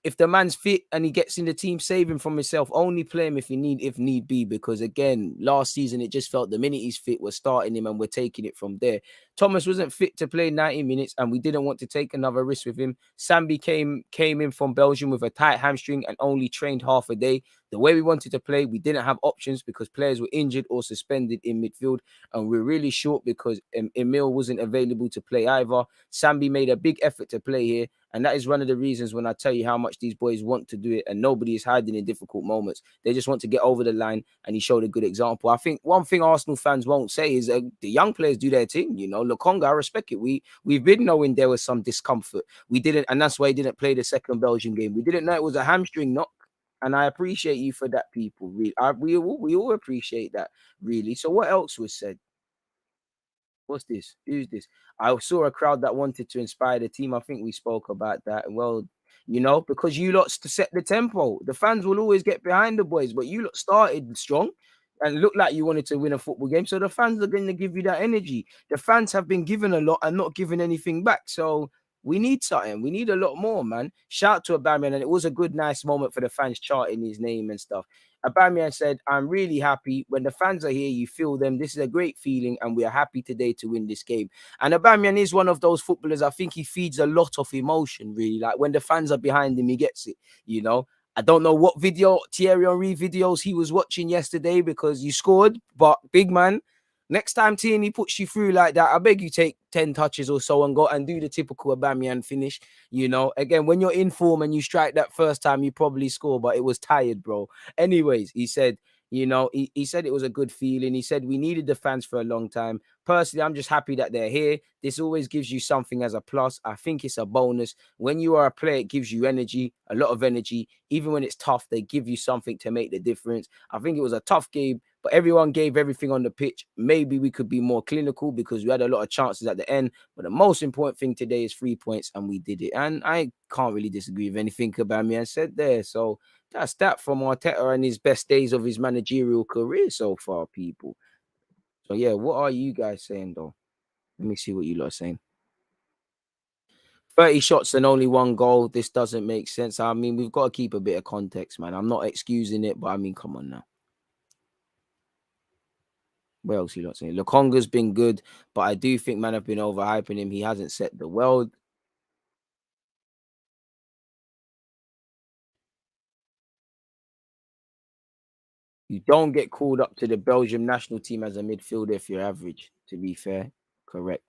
[SPEAKER 2] If the man's fit and he gets in the team, save him from himself. Only play him if need be, because again, last season it just felt the minute he's fit, we're starting him and we're taking it from there. Thomas wasn't fit to play 90 minutes, and we didn't want to take another risk with him. Sambi came in from Belgium with a tight hamstring and only trained half a day. The way we wanted to play, we didn't have options because players were injured or suspended in midfield, and we're really short because Emil wasn't available to play either. Sambi made a big effort to play here, and that is one of the reasons when I tell you how much these boys want to do it, and nobody is hiding in difficult moments. They just want to get over the line, and he showed a good example. I think one thing Arsenal fans won't say is the young players do their thing. You know, Lokonga, I respect it. We've been knowing there was some discomfort. We didn't, and that's why he didn't play the second Belgian game. We didn't know it was a hamstring knock. And I appreciate you for that, people. We all appreciate that, really. So what else was said? What's this? Who's this? I saw a crowd that wanted to inspire the team. I think we spoke about that. Well, you know, because you lot to set the tempo. The fans will always get behind the boys, but you lot started strong and looked like you wanted to win a football game. So the fans are going to give you that energy. The fans have been given a lot and not given anything back. So we need something. We need a lot more, man. Shout to Aubameyang, and it was a good, nice moment for the fans charting his name and stuff. Aubameyang said, "I'm really happy. When the fans are here, you feel them. This is a great feeling, and we are happy today to win this game." And Aubameyang is one of those footballers, I think he feeds a lot of emotion, really. Like when the fans are behind him, he gets it, you know. I don't know what video, Thierry Henry videos he was watching yesterday because you scored, but big man, next time Tierney puts you through like that, I beg you take 10 touches or so and go and do the typical Aubameyang finish. You know, again, when you're in form and you strike that first time, you probably score, but it was tired, bro. Anyways, he said, you know, he said it was a good feeling. He said we needed the fans for a long time. Personally, I'm just happy that they're here. This always gives you something as a plus. I think it's a bonus. When you are a player, it gives you energy, a lot of energy. Even when it's tough, they give you something to make the difference. I think it was a tough game, but everyone gave everything on the pitch. Maybe we could be more clinical because we had a lot of chances at the end. But the most important thing today is 3 points, and we did it. And I can't really disagree with anything Aubameyang said there. So that's that from Arteta and his best days of his managerial career so far, people. So yeah, what are you guys saying though? Let me see what you lot are saying. 30 shots and only 1 goal. This doesn't make sense. I mean, we've got to keep a bit of context, man. I'm not excusing it, but I mean, come on now. What else you lot saying? Lokonga's been good, but I do think man have been overhyping him. He hasn't set the world. You don't get called up to the Belgium national team as a midfielder if you're average, to be fair. Correct.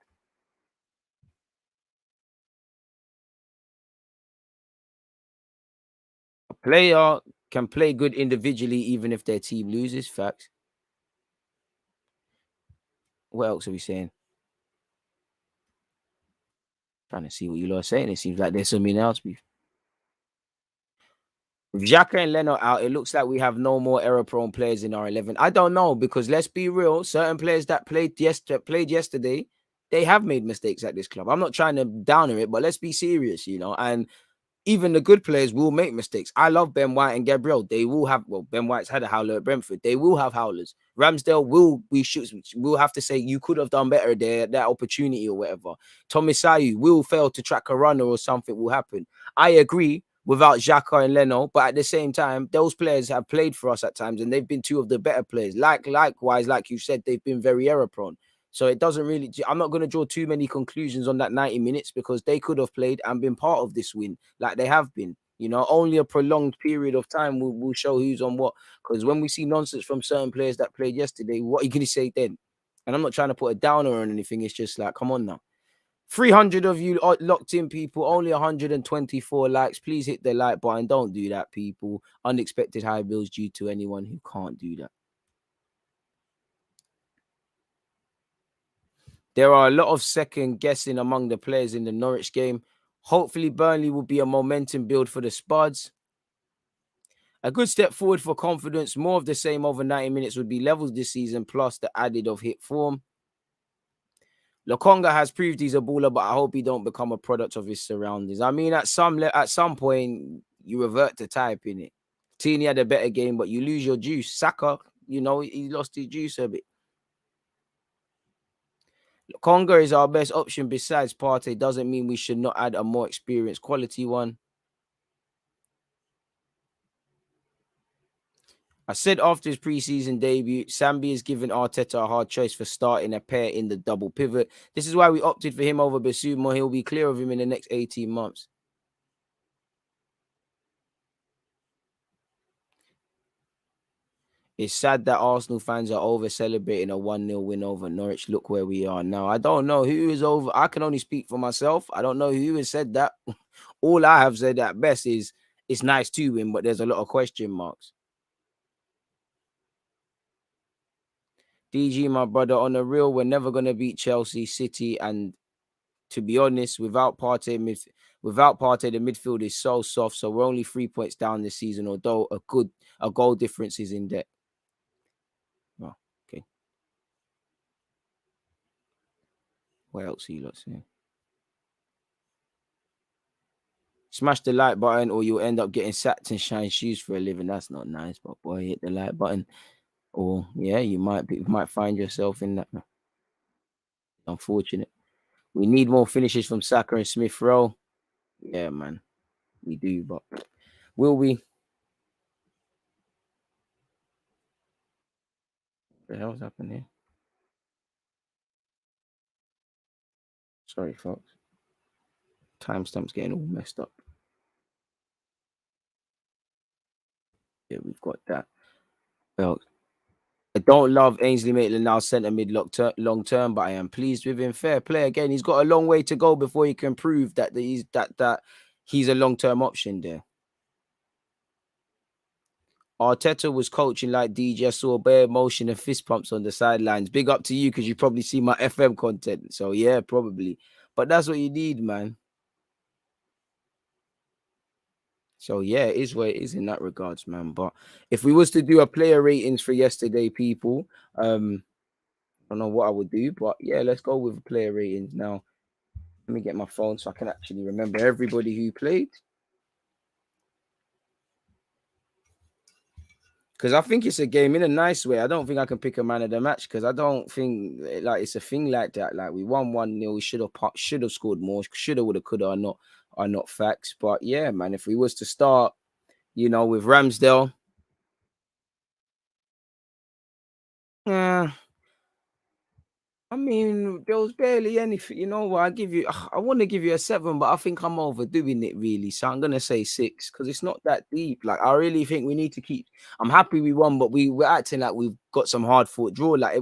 [SPEAKER 2] A player can play good individually even if their team loses. Facts. What else are we saying? Trying to see what you lot are saying. It seems like there's something else. With Xhaka and Leno out, it looks like we have no more error-prone players in our 11. I don't know because let's be real. Certain players that played yesterday, they have made mistakes at this club. I'm not trying to downer it, but let's be serious, you know. And even the good players will make mistakes. I love Ben White and Gabriel. They will have, well, Ben White's had a howler at Brentford. They will have howlers. Ramsdale we'll have to say you could have done better there, that opportunity or whatever. Tomisayu will fail to track a runner or something will happen. I agree without Xhaka and Leno, but at the same time, those players have played for us at times and they've been two of the better players. Likewise, like you said, they've been very error prone. So it doesn't really, I'm not going to draw too many conclusions on that 90 minutes because they could have played and been part of this win like they have been. You know, only a prolonged period of time will show who's on what. Because when we see nonsense from certain players that played yesterday, what are you going to say then? And I'm not trying to put a downer on anything. It's just like, come on now. 300 of you locked in, people. Only 124 likes. Please hit the like button. Don't do that, people. Unexpected high bills due to anyone who can't do that. There are a lot of second guessing among the players in the Norwich game. Hopefully, Burnley will be a momentum build for the Spuds. A good step forward for confidence. More of the same over 90 minutes would be levels this season, plus the added of hit form. Lokonga has proved he's a baller, but I hope he don't become a product of his surroundings. I mean, at some point, you revert to type in it. Tini had a better game, but you lose your juice. Saka, you know, he lost his juice a bit. Conga is our best option besides Partey. Doesn't mean we should not add a more experienced quality one. I said after his preseason debut, Sambi is giving Arteta a hard choice for starting a pair in the double pivot. This is why we opted for him over Basuma. He'll be clear of him in the next 18 months. It's sad that Arsenal fans are over celebrating a 1-0 win over Norwich. Look where we are now. I don't know who is over. I can only speak for myself. I don't know who has said that. All I have said at best is it's nice to win, but there's a lot of question marks. DG, my brother, on the real, we're never going to beat Chelsea, City, and to be honest, without Partey, the midfield is so soft. So we're only 3 points down this season, although a goal difference is in there. Oh, okay. What else are you lot saying? Smash the like button, or you'll end up getting sacked and shine shoes for a living. That's not nice, but boy, hit the like button, or yeah, you might find yourself in that. Unfortunate. We need more finishes from Saka and Smith Rowe. Yeah, man, we do, but will we? What the hell's happened here? Sorry, folks. Timestamp's getting all messed up. Yeah, we've got that. Well, I don't love Ainsley Maitland-Niles centre mid long term, but I am pleased with him. Fair play again. He's got a long way to go before he can prove that he's a long term option there. Arteta was coaching like DJ. I saw bare emotion and fist pumps on the sidelines. Big up to you because you probably see my FM content. So yeah, probably. But that's what you need, man. So yeah, it is what it is in that regards, man. But if we was to do a player ratings for yesterday, people, I don't know what I would do, but yeah, let's go with player ratings now. Let me get my phone so I can actually remember everybody who played. Because I think it's a game in a nice way. I don't think I can pick a man of the match because I don't think like it's a thing like that. Like we won 1-0, we should have scored more, shoulda, woulda, coulda, are not facts. But yeah, man, if we was to start, with Ramsdale, I mean, there was barely anything. You know what? I want to give you a 7, but I think I'm overdoing it really. So I'm gonna say 6 because it's not that deep. Like I really think we need to keep. I'm happy we won, but we're acting like we've got some hard fought draw. Like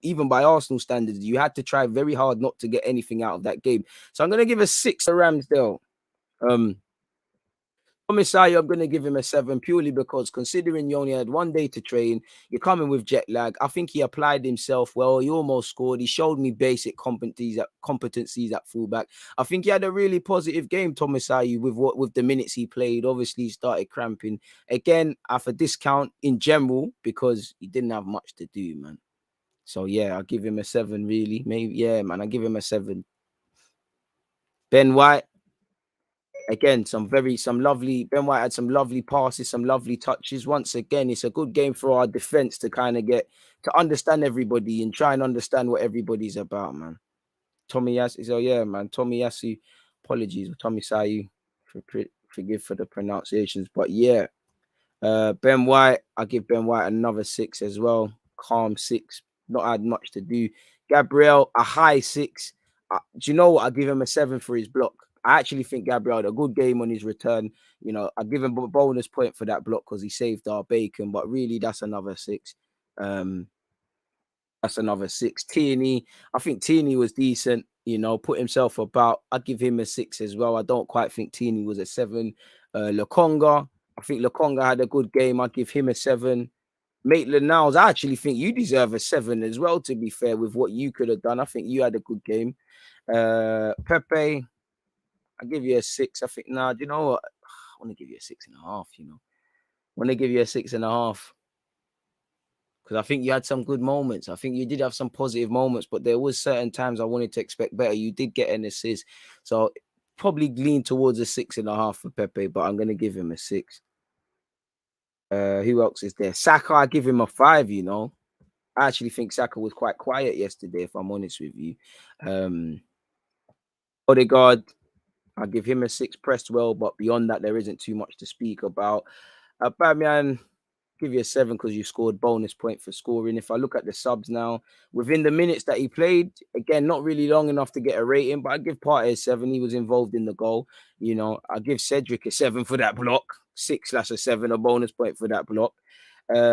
[SPEAKER 2] even by Arsenal standards, you had to try very hard not to get anything out of that game. So I'm gonna give a 6 to Ramsdale. Messiah, I'm going to give him a 7 purely because considering you only had 1 day to train, you're coming with jet lag. I think he applied himself well. He almost scored. He showed me basic competencies at fullback. I think he had a really positive game, Thomas Ayew, with the minutes he played. Obviously, he started cramping. Again, I have a discount in general because he didn't have much to do, man. So, yeah, I'll give him a 7, really. Maybe, yeah, man, I'll give him a 7. Ben White. Again, Ben White had some lovely passes, some lovely touches. Once again, it's a good game for our defense to kind of get to understand everybody and try and understand what everybody's about, man. Tommy Yasu, so yeah, man. Tommy Yasu, apologies, Tommy Sayu, forgive for the pronunciations, but yeah, Ben White, I give Ben White another 6 as well. Calm 6, not had much to do. Gabriel, a high 6. Do you know what? I give him a 7 for his block. I actually think Gabriel had a good game on his return. I give him a bonus point for that block because he saved our bacon, but really that's another 6. That's another 6. Tierney, I think Tierney was decent, put himself about. I give him a 6 as well. I don't quite think Tierney was a 7. Lokonga, I think Lokonga had a good game. I give him a 7. Maitland-Niles, I actually think you deserve a 7 as well, to be fair, with what you could have done. I think you had a good game. Pepe, I give you a 6. I think, do you know what? I want to give you a 6.5, I want to give you a 6.5. Because I think you had some good moments. I think you did have some positive moments, but there was certain times I wanted to expect better. You did get an assist. So probably lean towards a 6.5 for Pepe, but I'm going to give him a 6. Who else is there? Saka, I give him a 5, I actually think Saka was quite quiet yesterday, if I'm honest with you. Odegaard, I give him a 6, pressed well, but beyond that, there isn't too much to speak about. Batman, give you a 7 because you scored bonus point for scoring. If I look at the subs now, within the minutes that he played, again, not really long enough to get a rating, but I give Partey a 7. He was involved in the goal. I give Cedric a 7 for that block, 6/7, a bonus point for that block.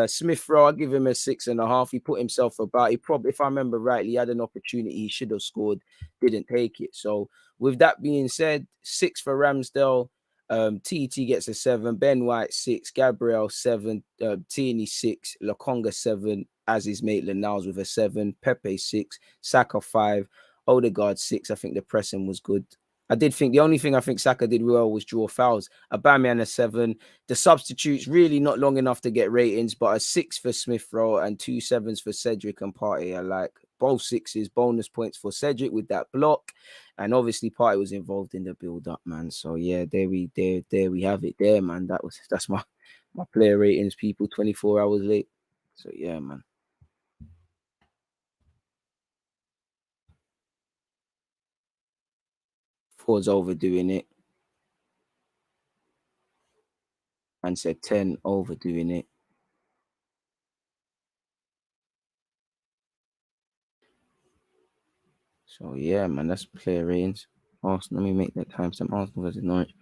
[SPEAKER 2] Smith Rowe, I give him a 6.5. He put himself about. He probably, if I remember rightly, he had an opportunity. He should have scored, didn't take it. So, with that being said, 6 for Ramsdale. TT gets a 7. Ben White 6. Gabriel 7. Tierney 6. Lokonga 7. As is Maitland-Niles with a 7. Pepe 6. Saka 5. Odegaard 6. I think the pressing was good. I did think the only thing I think Saka did well was draw fouls. Aubameyang a 7. The substitutes really not long enough to get ratings, but a 6 for Smith Rowe and 2 7s for Cedric and Partey. I like both 6s, bonus points for Cedric with that block, and obviously Partey was involved in the build-up, man. So yeah, there we have it, there, man. That's my player ratings, people. 24 hours late. So yeah, man. Ford's overdoing it. And said 10, overdoing it. So yeah, man, that's player ratings. Arsenal, let me make that timestamp. Arsenal versus Norwich.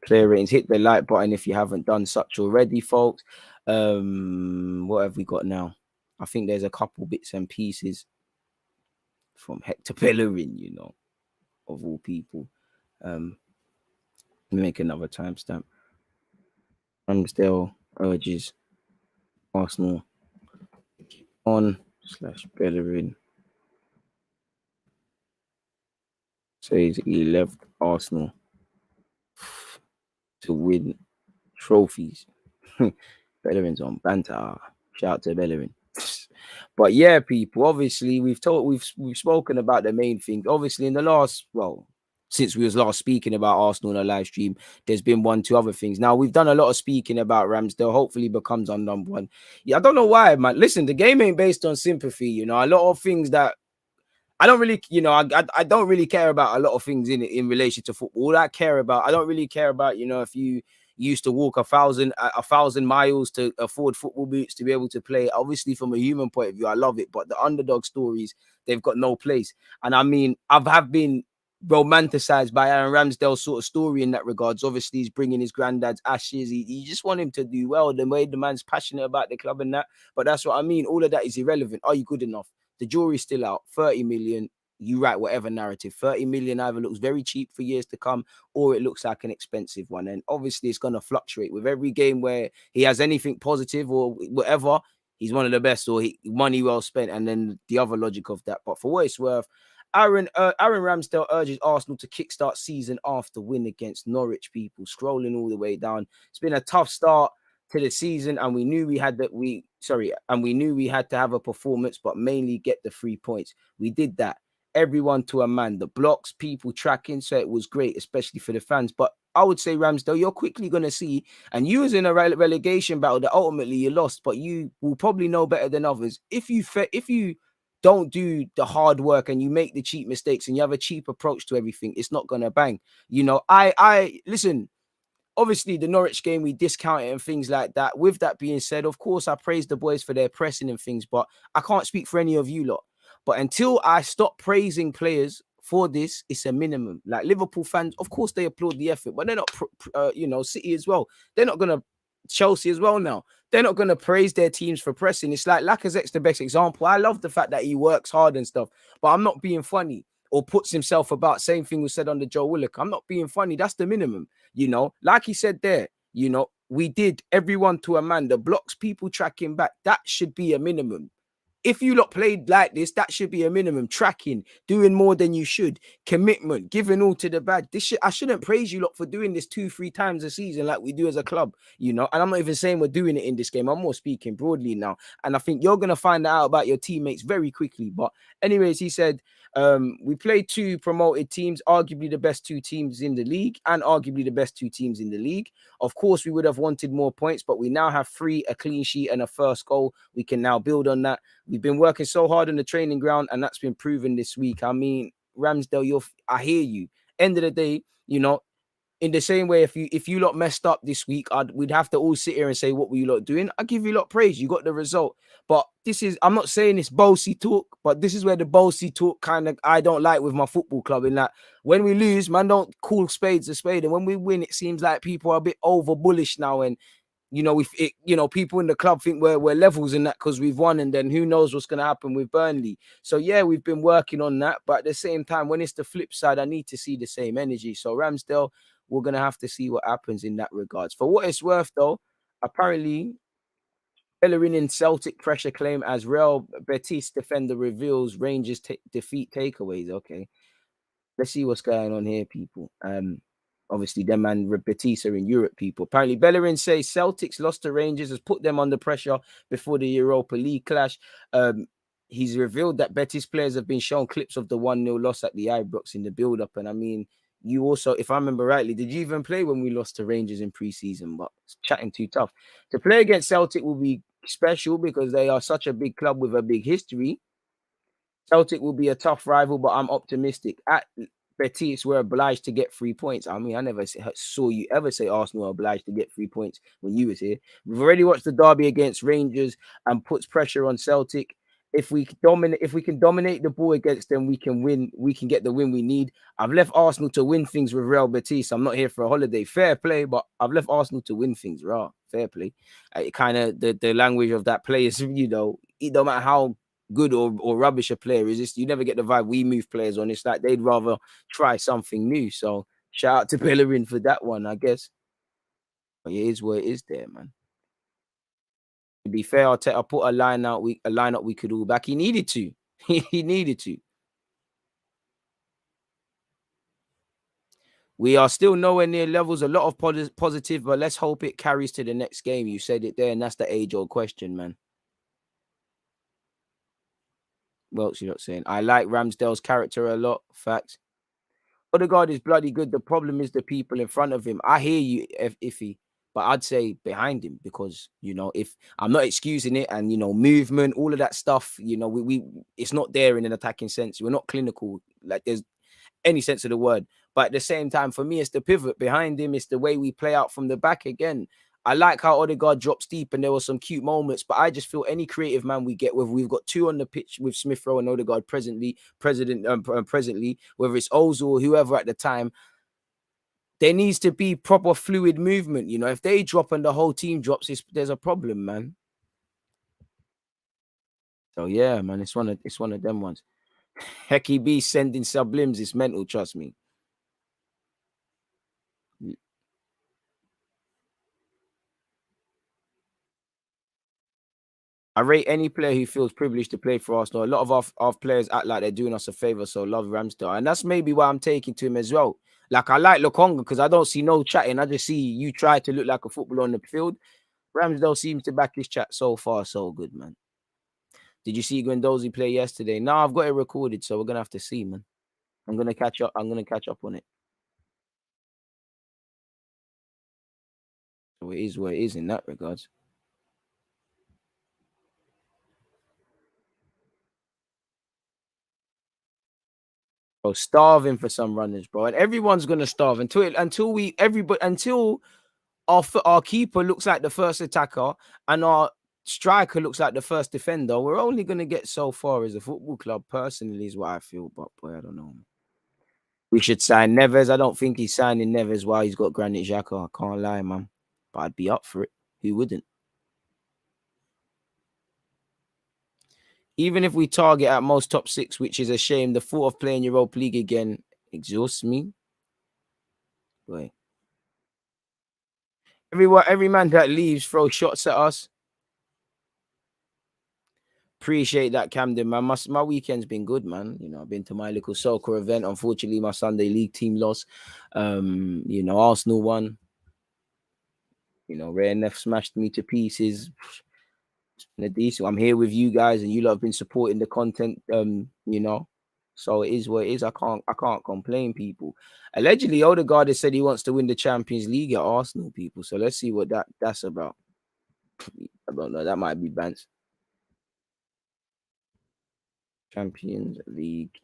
[SPEAKER 2] Player ratings. Hit the like button if you haven't done such already, folks. What have we got now? I think there's a couple bits and pieces from Hector Bellerin, you know, of all people. Let me make another timestamp. RAMSDALE urges Arsenal on / Bellerin says he left Arsenal to win trophies. Bellerin's on banter. Shout out to Bellerin. But yeah, people, obviously we've spoken about the main thing. Obviously, in the last, well, since we was last speaking about Arsenal on a live stream, there's been 1-2 other things. Now we've done a lot of speaking about RAMSDALE. Hopefully becomes our number one. Yeah, I don't know why, man. Listen, the game ain't based on sympathy. You know, a lot of things that I don't really, you know, I don't really care about a lot of things in relation to football. All I care about, I don't really care about, you know, if you used to walk a thousand miles to afford football boots to be able to play. Obviously, from a human point of view, I love it. But the underdog stories, they've got no place. And I mean, have been romanticized by Aaron Ramsdale's sort of story in that regards. Obviously, he's bringing his granddad's ashes. You just want him to do well. The way the man's passionate about the club and that. But that's what I mean. All of that is irrelevant. Are you good enough? The jury's still out. 30 million. You write whatever narrative. 30 million either looks very cheap for years to come, or it looks like an expensive one. And obviously, it's going to fluctuate with every game where he has anything positive or whatever. He's one of the best, or money well spent, and then the other logic of that. But for what it's worth, Aaron Ramsdale urges Arsenal to kickstart season after win against Norwich. People scrolling all the way down. It's been a tough start to the season, and we knew we had to have a performance, but mainly get the 3 points. We did that. Everyone to a man. The blocks, people tracking, so it was great, especially for the fans. But I would say, Ramsdale, you're quickly going to see, and you was in a relegation battle that ultimately you lost, but you will probably know better than others. If you don't do the hard work and you make the cheap mistakes and you have a cheap approach to everything, it's not going to bang. You know, I listen, obviously the Norwich game, we discount it and things like that. With that being said, of course, I praise the boys for their pressing and things, but I can't speak for any of you lot. But until I stop praising players for this, it's a minimum. Like Liverpool fans, of course, they applaud the effort, but they're not, you know, City as well. They're not going to, Chelsea as well now. They're not going to praise their teams for pressing. It's like Lacazette's the best example. I love the fact that he works hard and stuff, but I'm not being funny or puts himself about. Same thing was said under Joe Willock. I'm not being funny. That's the minimum. You know, like he said there, you know, we did everyone to a man. The blocks, people tracking back, that should be a minimum. If you lot played like this, that should be a minimum. Tracking, doing more than you should, commitment, giving all to the bad. I shouldn't praise you lot for doing this 2-3 times a season like we do as a club, you know. And I'm not even saying we're doing it in this game. I'm more speaking broadly now. And I think you're gonna find out about your teammates very quickly. But anyways, he said, we played 2 promoted teams, arguably the best 2 teams in the league, and arguably the best 2 teams in the league. Of course, we would have wanted more points, but we now have 3, a clean sheet, and a first goal. We can now build on that. We've been working so hard on the training ground, and that's been proven this week. I mean, Ramsdale, I hear you. End of the day, you know, in the same way, if you lot messed up this week, we'd have to all sit here and say, what were you lot doing? I give you lot praise. You got the result. But I'm not saying it's bossy talk, but this is where the bossy talk kind of I don't like with my football club, in that when we lose, man, don't call spades a spade. And when we win, it seems like people are a bit over bullish now. And you know, people in the club think we're levels in that because we've won, and then who knows what's going to happen with Burnley. So yeah, we've been working on that, but at the same time, when it's the flip side, I need to see the same energy. So Ramsdale, we're going to have to see what happens in that regards. For what it's worth, though, apparently Bellerin in Celtic pressure claim as Real Betis defender reveals Rangers defeat takeaways. Okay, let's see what's going on here, people. Obviously, them and Betis are in Europe, people. Apparently, Bellerin says Celtics lost to Rangers, has put them under pressure before the Europa League clash. He's revealed that Betis players have been shown clips of the 1-0 loss at the Ibrox in the build-up. And I mean, you also, if I remember rightly, did you even play when we lost to Rangers in pre-season? But it's chatting too tough. To play against Celtic will be special because they are such a big club with a big history. Celtic will be a tough rival, but I'm optimistic. At Betis, we're obliged to get 3 points. I mean, I never saw you ever say Arsenal are obliged to get 3 points when you was here. We've already watched the derby against Rangers and puts pressure on Celtic. If we can dominate the ball against them, we can win. We can get the win we need. I've left Arsenal to win things with Real Betis. I'm not here for a holiday. Fair play, but I've left Arsenal to win things. Raw. fair play. It kind of the language of that player is, you know, it don't matter how good or rubbish a player is, it's, you never get the vibe we move players on. It's like they'd rather try something new. So shout out to Bellerin for that one, I guess. But it is what it is there, man. To be fair, Arteta put a lineup we could all back. He needed to. He needed to. We are still nowhere near levels. A lot of positive, but let's hope it carries to the next game. You said it there, and that's the age-old question, man. Well, you're not saying. I like Ramsdale's character a lot. Facts. Odegaard is bloody good. The problem is the people in front of him. I hear you, Iffy, but I'd say behind him because, you know, if I'm not excusing it and, you know, movement, all of that stuff, you know, we it's not there in an attacking sense. We're not clinical. Like there's any sense of the word. But at the same time, for me, it's the pivot behind him. It's the way we play out from the back again. I like how Odegaard drops deep and there were some cute moments, but I just feel any creative man we get, whether we've got two on the pitch with Smith Rowe and Odegaard presently, whether it's Ozil or whoever at the time, there needs to be proper fluid movement. You know, if they drop and the whole team drops, there's a problem, man. So yeah, man, it's one of them ones. Hecky B sending sublims, it's mental, trust me. I rate any player who feels privileged to play for Arsenal. A lot of our players act like they're doing us a favor, so love Ramsdale. And that's maybe why I'm taking to him as well. Like, I like Lokonga because I don't see no chatting. I just see you try to look like a footballer on the field. Ramsdale seems to back his chat so far, so good, man. Did you see Guendouzi play yesterday? No, I've got it recorded, so we're going to have to see, man. I'm going to catch up on it. So it is what it is in that regards. Bro, starving for some runners, bro. And everyone's gonna starve until our keeper looks like the first attacker and our striker looks like the first defender. We're only gonna get so far as a football club, personally, is what I feel. But boy, I don't know. We should sign Neves. I don't think he's signing Neves while he's got Granit Xhaka. I can't lie, man. But I'd be up for it. Who wouldn't? Even if we target at most top 6, which is a shame, the thought of playing Europa League again exhausts me. Boy. Every man that leaves throws shots at us. Appreciate that, Camden, man. My weekend's been good, man. You know, I've been to my little soccer event. Unfortunately, my Sunday league team lost. You know, Arsenal won. You know, Ray and Neff smashed me to pieces. I'm here with you guys, and you lot have been supporting the content. You know, so it is what it is. I can't complain, people. Allegedly, Odegaard has said he wants to win the Champions League at Arsenal, people. So let's see what that's about. I don't know. That might be Bance. Champions League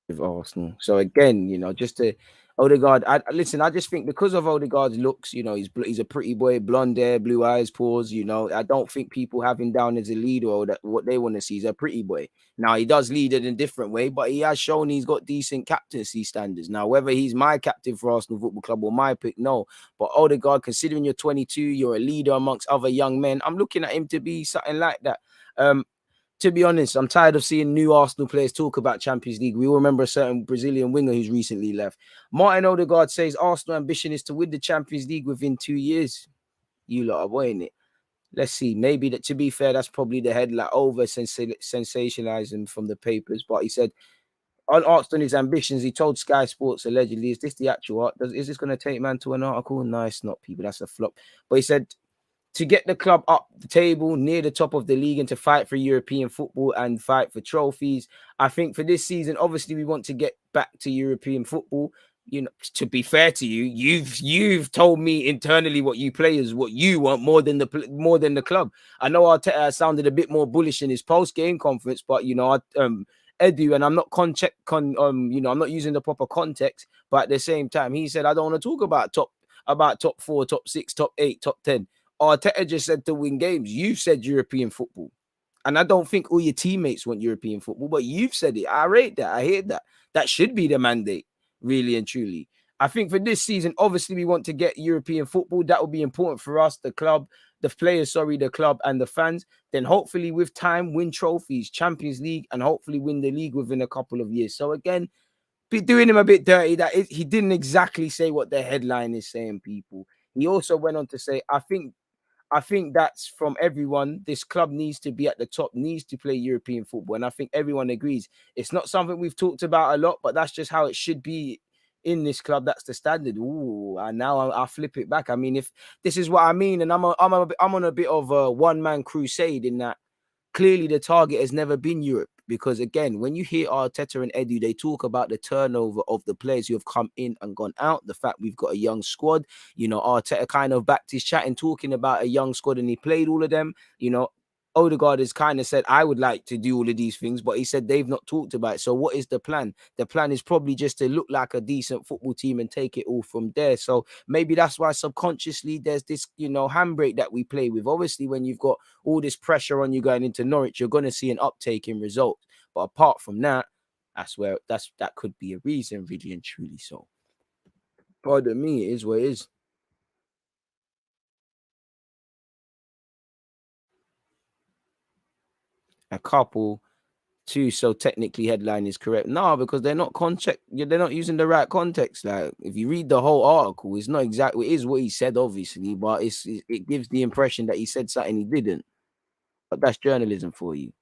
[SPEAKER 2] with Arsenal. So again, you know, just to Odegaard. Listen. I just think because of Odegaard's looks, you know, he's a pretty boy, blonde hair, blue eyes, pores. You know, I don't think people have him down as a leader or that what they want to see is a pretty boy. Now he does lead it in a different way, but he has shown he's got decent captaincy standards. Now whether he's my captain for Arsenal Football Club or my pick, no. But Odegaard, considering you're 22, you're a leader amongst other young men. I'm looking at him to be something like that. To be honest, I'm tired of seeing new Arsenal players talk about Champions League. We all remember a certain Brazilian winger who's recently left. Martin Odegaard says Arsenal ambition is to win the Champions League within 2 years. You lot are weighing it. Let's see. Maybe that, to be fair, that's probably the headline over sensationalizing from the papers. But he said, unasked on his ambitions, he told Sky Sports allegedly, is this the actual art? Is this going to take man to an article? No, it's not, people. That's a flop. But he said, to get the club up the table near the top of the league and to fight for European football and fight for trophies. I think for this season, obviously, we want to get back to European football. You know, to be fair to you, you've told me internally what you want more than the club. I know Arteta sounded a bit more bullish in his post-game conference, but you know, Edu, and I'm not I'm not using the proper context, but at the same time, he said I don't want to talk about top 4, top 6, top 8, top 10. Arteta just said to win games. You've said European football. And I don't think all your teammates want European football, but you've said it. I rate that. I hear that. That should be the mandate, really and truly. I think for this season, obviously we want to get European football. That will be important for us, the club, the players, the club and the fans. Then hopefully with time, win trophies, Champions League, and hopefully win the league within a couple of years. So again, be doing him a bit dirty. He didn't exactly say what the headline is saying, people. He also went on to say, I think that's from everyone. This club needs to be at the top, needs to play European football. And I think everyone agrees. It's not something we've talked about a lot, but that's just how it should be in this club. That's the standard. Ooh, and now I'll flip it back. I mean, if this is what I mean, and I'm on a bit of a one-man crusade in that clearly the target has never been Europe. Because again, when you hear Arteta and Edu, they talk about the turnover of the players who have come in and gone out, the fact we've got a young squad. Arteta kind of backed his chat in talking about a young squad, and he played all of them. Odegaard has kind of said, I would like to do all of these things, but he said they've not talked about it. So what is the plan? The plan is probably just to look like a decent football team and take it all from there. So maybe that's why subconsciously there's this, handbrake that we play with. Obviously, when you've got all this pressure on you going into Norwich, you're going to see an uptake in results. But apart from that, that could be a reason, really and truly. So, pardon me, it is what it is. A couple. Two, so technically headline is correct. No, because they're not they're not using the right context. Like if you read the whole article, it's not exactly, it is what he said, obviously, but it gives the impression that he said something he didn't. But that's journalism for you.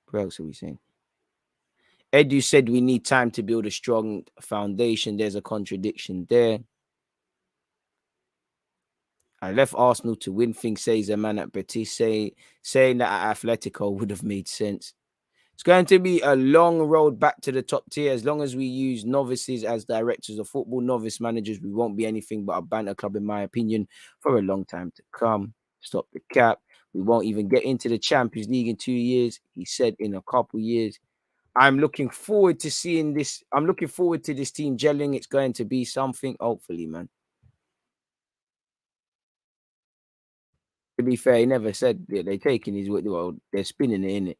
[SPEAKER 2] What else are we saying? Edu said we need time to build a strong foundation. There's a contradiction there. I left Arsenal to win things, says a man at Betis. Saying that at Atletico would have made sense. It's going to be a long road back to the top tier. As long as we use novices as directors of football, novice managers, we won't be anything but a banter club, in my opinion, for a long time to come. Stop the cap. We won't even get into the Champions League in 2 years. He said in a couple years. I'm looking forward to seeing this. I'm looking forward to this team gelling. It's going to be something, hopefully, man. To be fair, he never said that they're taking his, well, they're spinning it in it.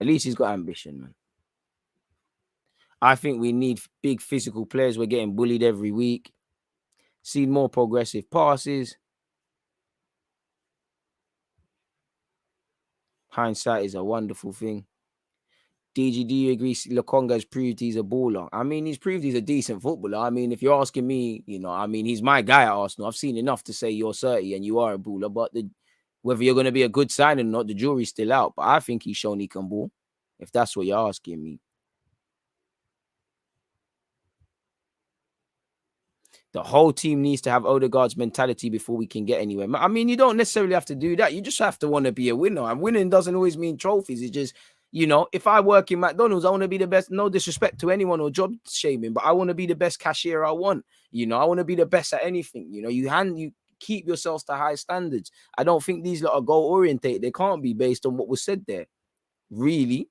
[SPEAKER 2] At least he's got ambition, man. I think we need big physical players. We're getting bullied every week. See more progressive passes. Hindsight is a wonderful thing. DG, do you agree Lokonga's proved he's a baller? I mean, he's proved he's a decent footballer. I mean, if you're asking me, he's my guy at Arsenal. I've seen enough to say you're 30 and you are a baller, but whether you're going to be a good signing or not, the jury's still out. But I think he's shown he can ball, if that's what you're asking me. The whole team needs to have Odegaard's mentality before we can get anywhere. I mean, you don't necessarily have to do that. You just have to want to be a winner. And winning doesn't always mean trophies. It's just, if I work in McDonald's, I want to be the best. No disrespect to anyone or job shaming, but I want to be the best cashier I want. I want to be the best at anything. You keep yourselves to high standards. I don't think these lot are goal orientated. They can't be based on what was said there. Really.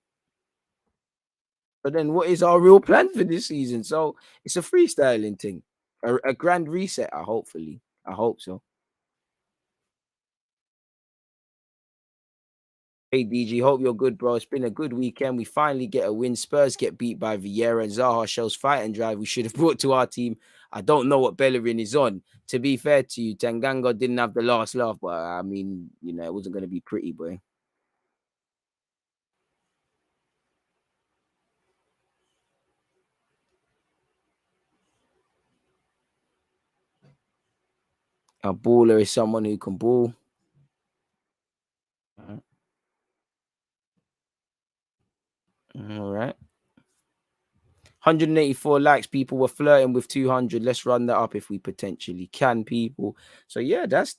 [SPEAKER 2] But then what is our real plan for this season? So it's a freestyling thing. A grand reset, I hope so. Hey DG, hope you're good, bro. It's been a good weekend. We finally get a win. Spurs get beat by Vieira, and Zaha shows fight and drive we should have brought to our team. I don't know what Bellerin is on. To be fair to you, Tanganga didn't have the last laugh, but I mean, it wasn't going to be pretty, boy. A baller is someone who can ball. All right. 184 likes. People were flirting with 200. Let's run that up if we potentially can, people. So yeah, that's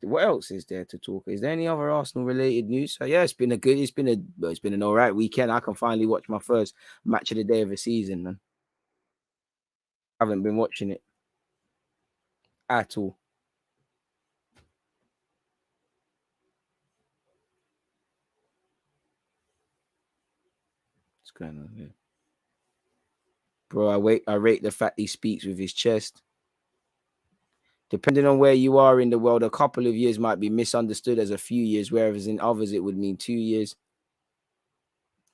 [SPEAKER 2] what else is there to talk? Is there any other Arsenal related news? So yeah, it's been an all right weekend. I can finally watch my first match of the day of the season, man. I haven't been watching it at all. What's going on here? Bro, I rate the fact he speaks with his chest. Depending on where you are in the world, a couple of years might be misunderstood as a few years, whereas in others it would mean 2 years.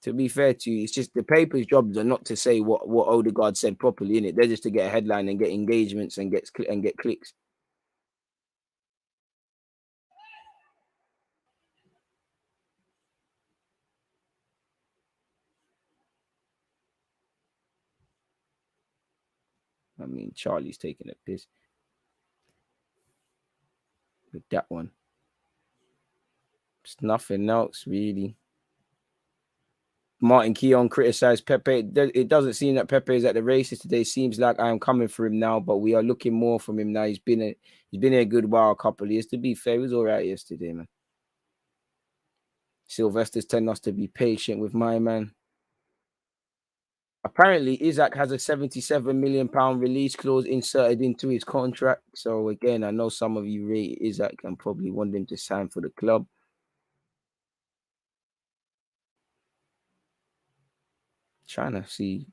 [SPEAKER 2] To be fair to you, it's just the paper's jobs are not to say what Odegaard said properly in it. They're just to get a headline and get engagements and get clicks. I mean, Charlie's taking a piss with that one. It's nothing else really. Martin Keown criticized Pepe. It doesn't seem that Pepe is at the races today. Seems like I am coming for him now, but we are looking more from him now. He's been here a good while, a couple of years. To be fair, he was all right yesterday, man. Sylvester's telling us to be patient with my man. Apparently, Isaac has a £77 million release clause inserted into his contract. So again, I know some of you rate Isaac and probably want him to sign for the club. Trying to see.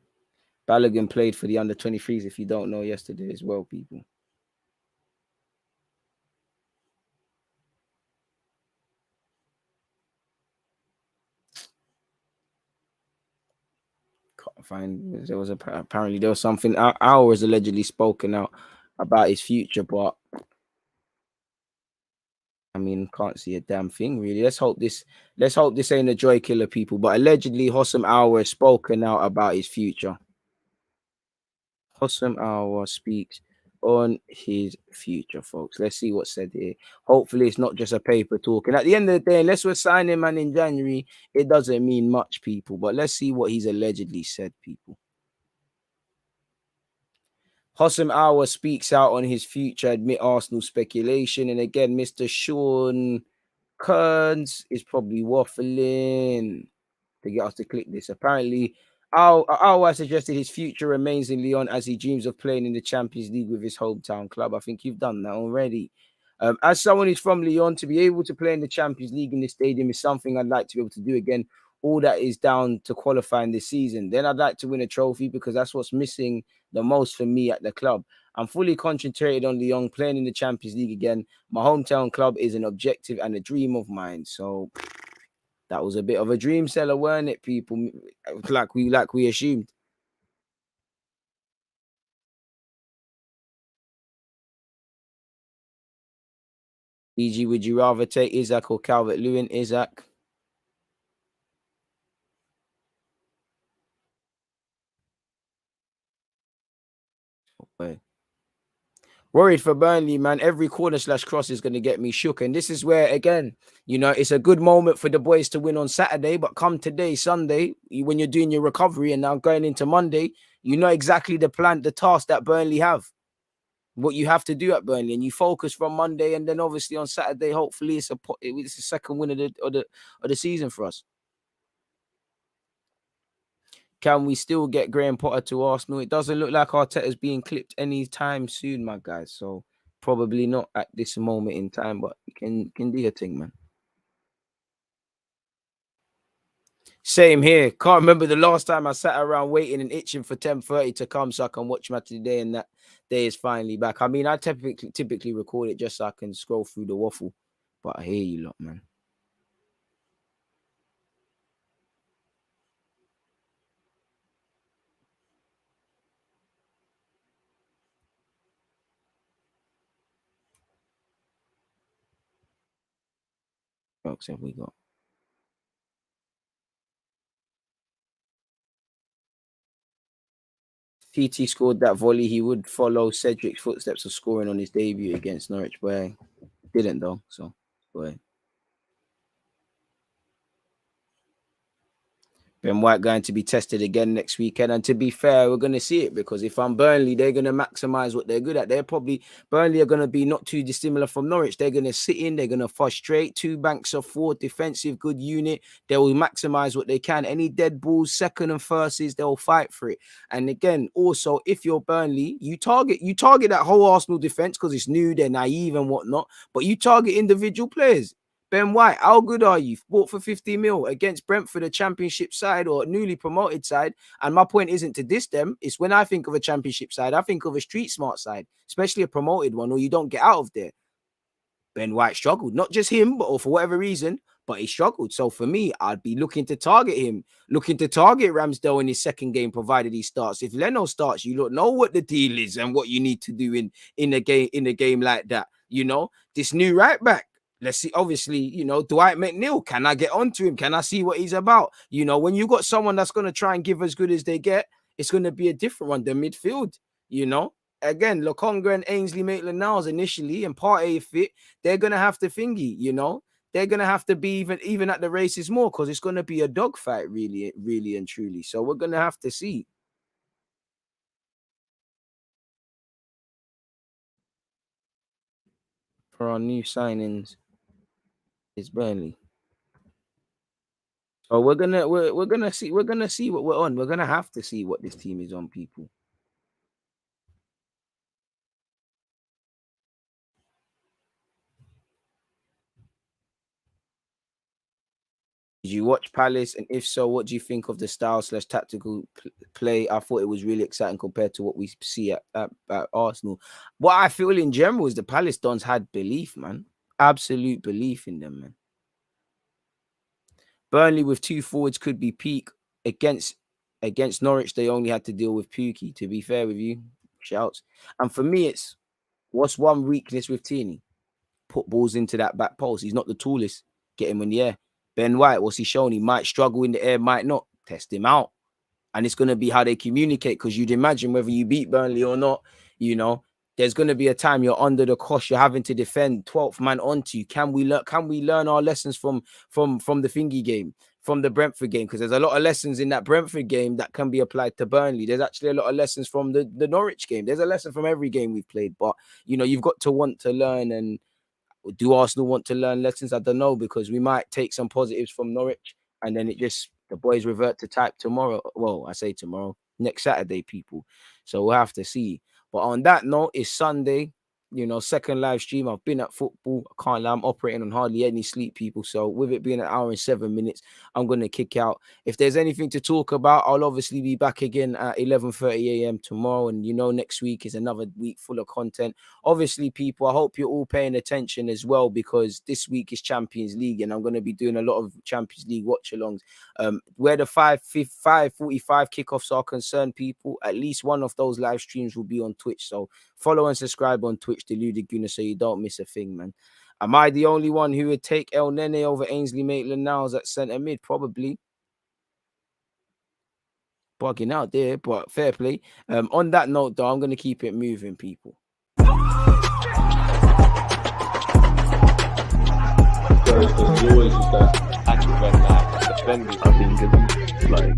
[SPEAKER 2] Balogun played for the under-23s, if you don't know, yesterday as well, people. Can't find. There was apparently there was something. AOUAR was allegedly spoken out about his future, but I mean, can't see a damn thing really. Let's hope this ain't a joy killer, people. But allegedly, HOUSSEM AOUAR has spoken out about his future. HOUSSEM AOUAR speaks on his future, folks. Let's see what's said here. Hopefully, it's not just a paper talk. And at the end of the day, unless we're signing man in January, it doesn't mean much, people. But let's see what he's allegedly said, people. HOUSSEM AOUAR speaks out on his future, admit Arsenal speculation. And again, Mr. Sean Kearns is probably waffling to get us to click this. Apparently, AOUAR suggested his future remains in Lyon as he dreams of playing in the Champions League with his hometown club. I think you've done that already. As someone who's from Lyon, to be able to play in the Champions League in this stadium is something I'd like to be able to do again. All that is down to qualifying this season. Then I'd like to win a trophy because that's what's missing the most for me at the club. I'm fully concentrated on Lyon playing in the Champions League again. My hometown club is an objective and a dream of mine. So that was a bit of a dream seller, weren't it, people? Like we assumed. E.g., would you rather take Isaac or Calvert-Lewin? Isaac. Okay. Worried for Burnley, man. Every corner/cross is going to get me shook. And this is where, again, you know, it's a good moment for the boys to win on Saturday. But come today, Sunday, when you're doing your recovery and now going into Monday, you know exactly the task that Burnley have. What you have to do at Burnley, and you focus from Monday, and then obviously on Saturday, hopefully it's a second win of the season for us. Can we still get Graham Potter to Arsenal? It doesn't look like Arteta's being clipped anytime soon, my guys. So probably not at this moment in time, but you can do your thing, man. Same here. Can't remember the last time I sat around waiting and itching for 10:30 to come so I can watch match of the day, and that day is finally back. I mean, I typically record it just so I can scroll through the waffle, but I hear you lot, man. What else have we got? TT scored that volley. He would follow Cedric's footsteps of scoring on his debut against Norwich, but didn't though. So, boy. Ben White going to be tested again next weekend. And to be fair, we're going to see it because if I'm Burnley, they're going to maximize what they're good at. Burnley are going to be not too dissimilar from Norwich. They're going to sit in, they're going to frustrate. 2 banks of 4, defensive, good unit. They will maximize what they can. Any dead balls, second and firsts, they'll fight for it. And again, also, if you're Burnley, you target that whole Arsenal defense because it's new, they're naive and whatnot. But you target individual players. Ben White, how good are you? Bought for 50 mil against Brentford, a championship side or a newly promoted side. And my point isn't to diss them. It's when I think of a championship side, I think of a street smart side, especially a promoted one, or you don't get out of there. Ben White struggled. Not just him, but for whatever reason, but he struggled. So for me, I'd be looking to target him, looking to target Ramsdale in his second game, provided he starts. If Leno starts, you don't know what the deal is and what you need to do in a game like that. You know, this new right back. Let's see, obviously, you know, Dwight McNeil, can I get onto him? Can I see what he's about? You know, when you got someone that's going to try and give as good as they get, it's going to be a different one, the midfield, you know. Again, Lokonga and Ainsley Maitland-Niles initially, and Partey fit, they're going to have to thingy, you know. They're going to have to be even at the races more, because it's going to be a dogfight, really, really and truly. So we're going to have to see. For our new signings is Burnley. So we're gonna see what we're on. We're gonna have to see what this team is on, people. Did you watch Palace? And if so, what do you think of the style/tactical play? I thought it was really exciting compared to what we see at Arsenal. What I feel in general is the Palace Dons had belief, man. Absolute belief in them, man. Burnley with 2 forwards could be peak. Against Norwich, they only had to deal with Pukki, to be fair with you. Shouts. And for me, it's what's one weakness with Tierney? Put balls into that back post. He's not the tallest. Get him in the air. Ben White, what's he shown? He might struggle in the air, might not. Test him out. And it's going to be how they communicate, because you'd imagine whether you beat Burnley or not, you know, there's going to be a time you're under the cosh, you're having to defend 12th man onto you. Can we learn our lessons from the thingy game, from the Brentford game? Because there's a lot of lessons in that Brentford game that can be applied to Burnley. There's actually a lot of lessons from the Norwich game. There's a lesson from every game we've played. But, you know, you've got to want to learn. And do Arsenal want to learn lessons? I don't know, because we might take some positives from Norwich and then the boys revert to type tomorrow. Well, I say tomorrow, next Saturday, people. So we'll have to see. But on that note, it's Sunday, you know, second live stream. I've been at football. I can't lie, I'm operating on hardly any sleep, people. So with it being an hour and 7 minutes, I'm going to kick out. If there's anything to talk about, I'll obviously be back again at 11:30 a.m. tomorrow. And, you know, next week is another week full of content. Obviously, people, I hope you're all paying attention as well, because this week is Champions League and I'm going to be doing a lot of Champions League watch-alongs. Where the 5:45 kickoffs are concerned, people, at least one of those live streams will be on Twitch. So follow and subscribe on Twitch, Deluded Gooner, so you don't miss a thing, man. Am I the only one who would take El Nene over Ainsley Maitland-Niles at centre mid? Probably. Bugging out there, but fair play. On that note, though, I'm going to keep it moving, people.
[SPEAKER 1] I think it's like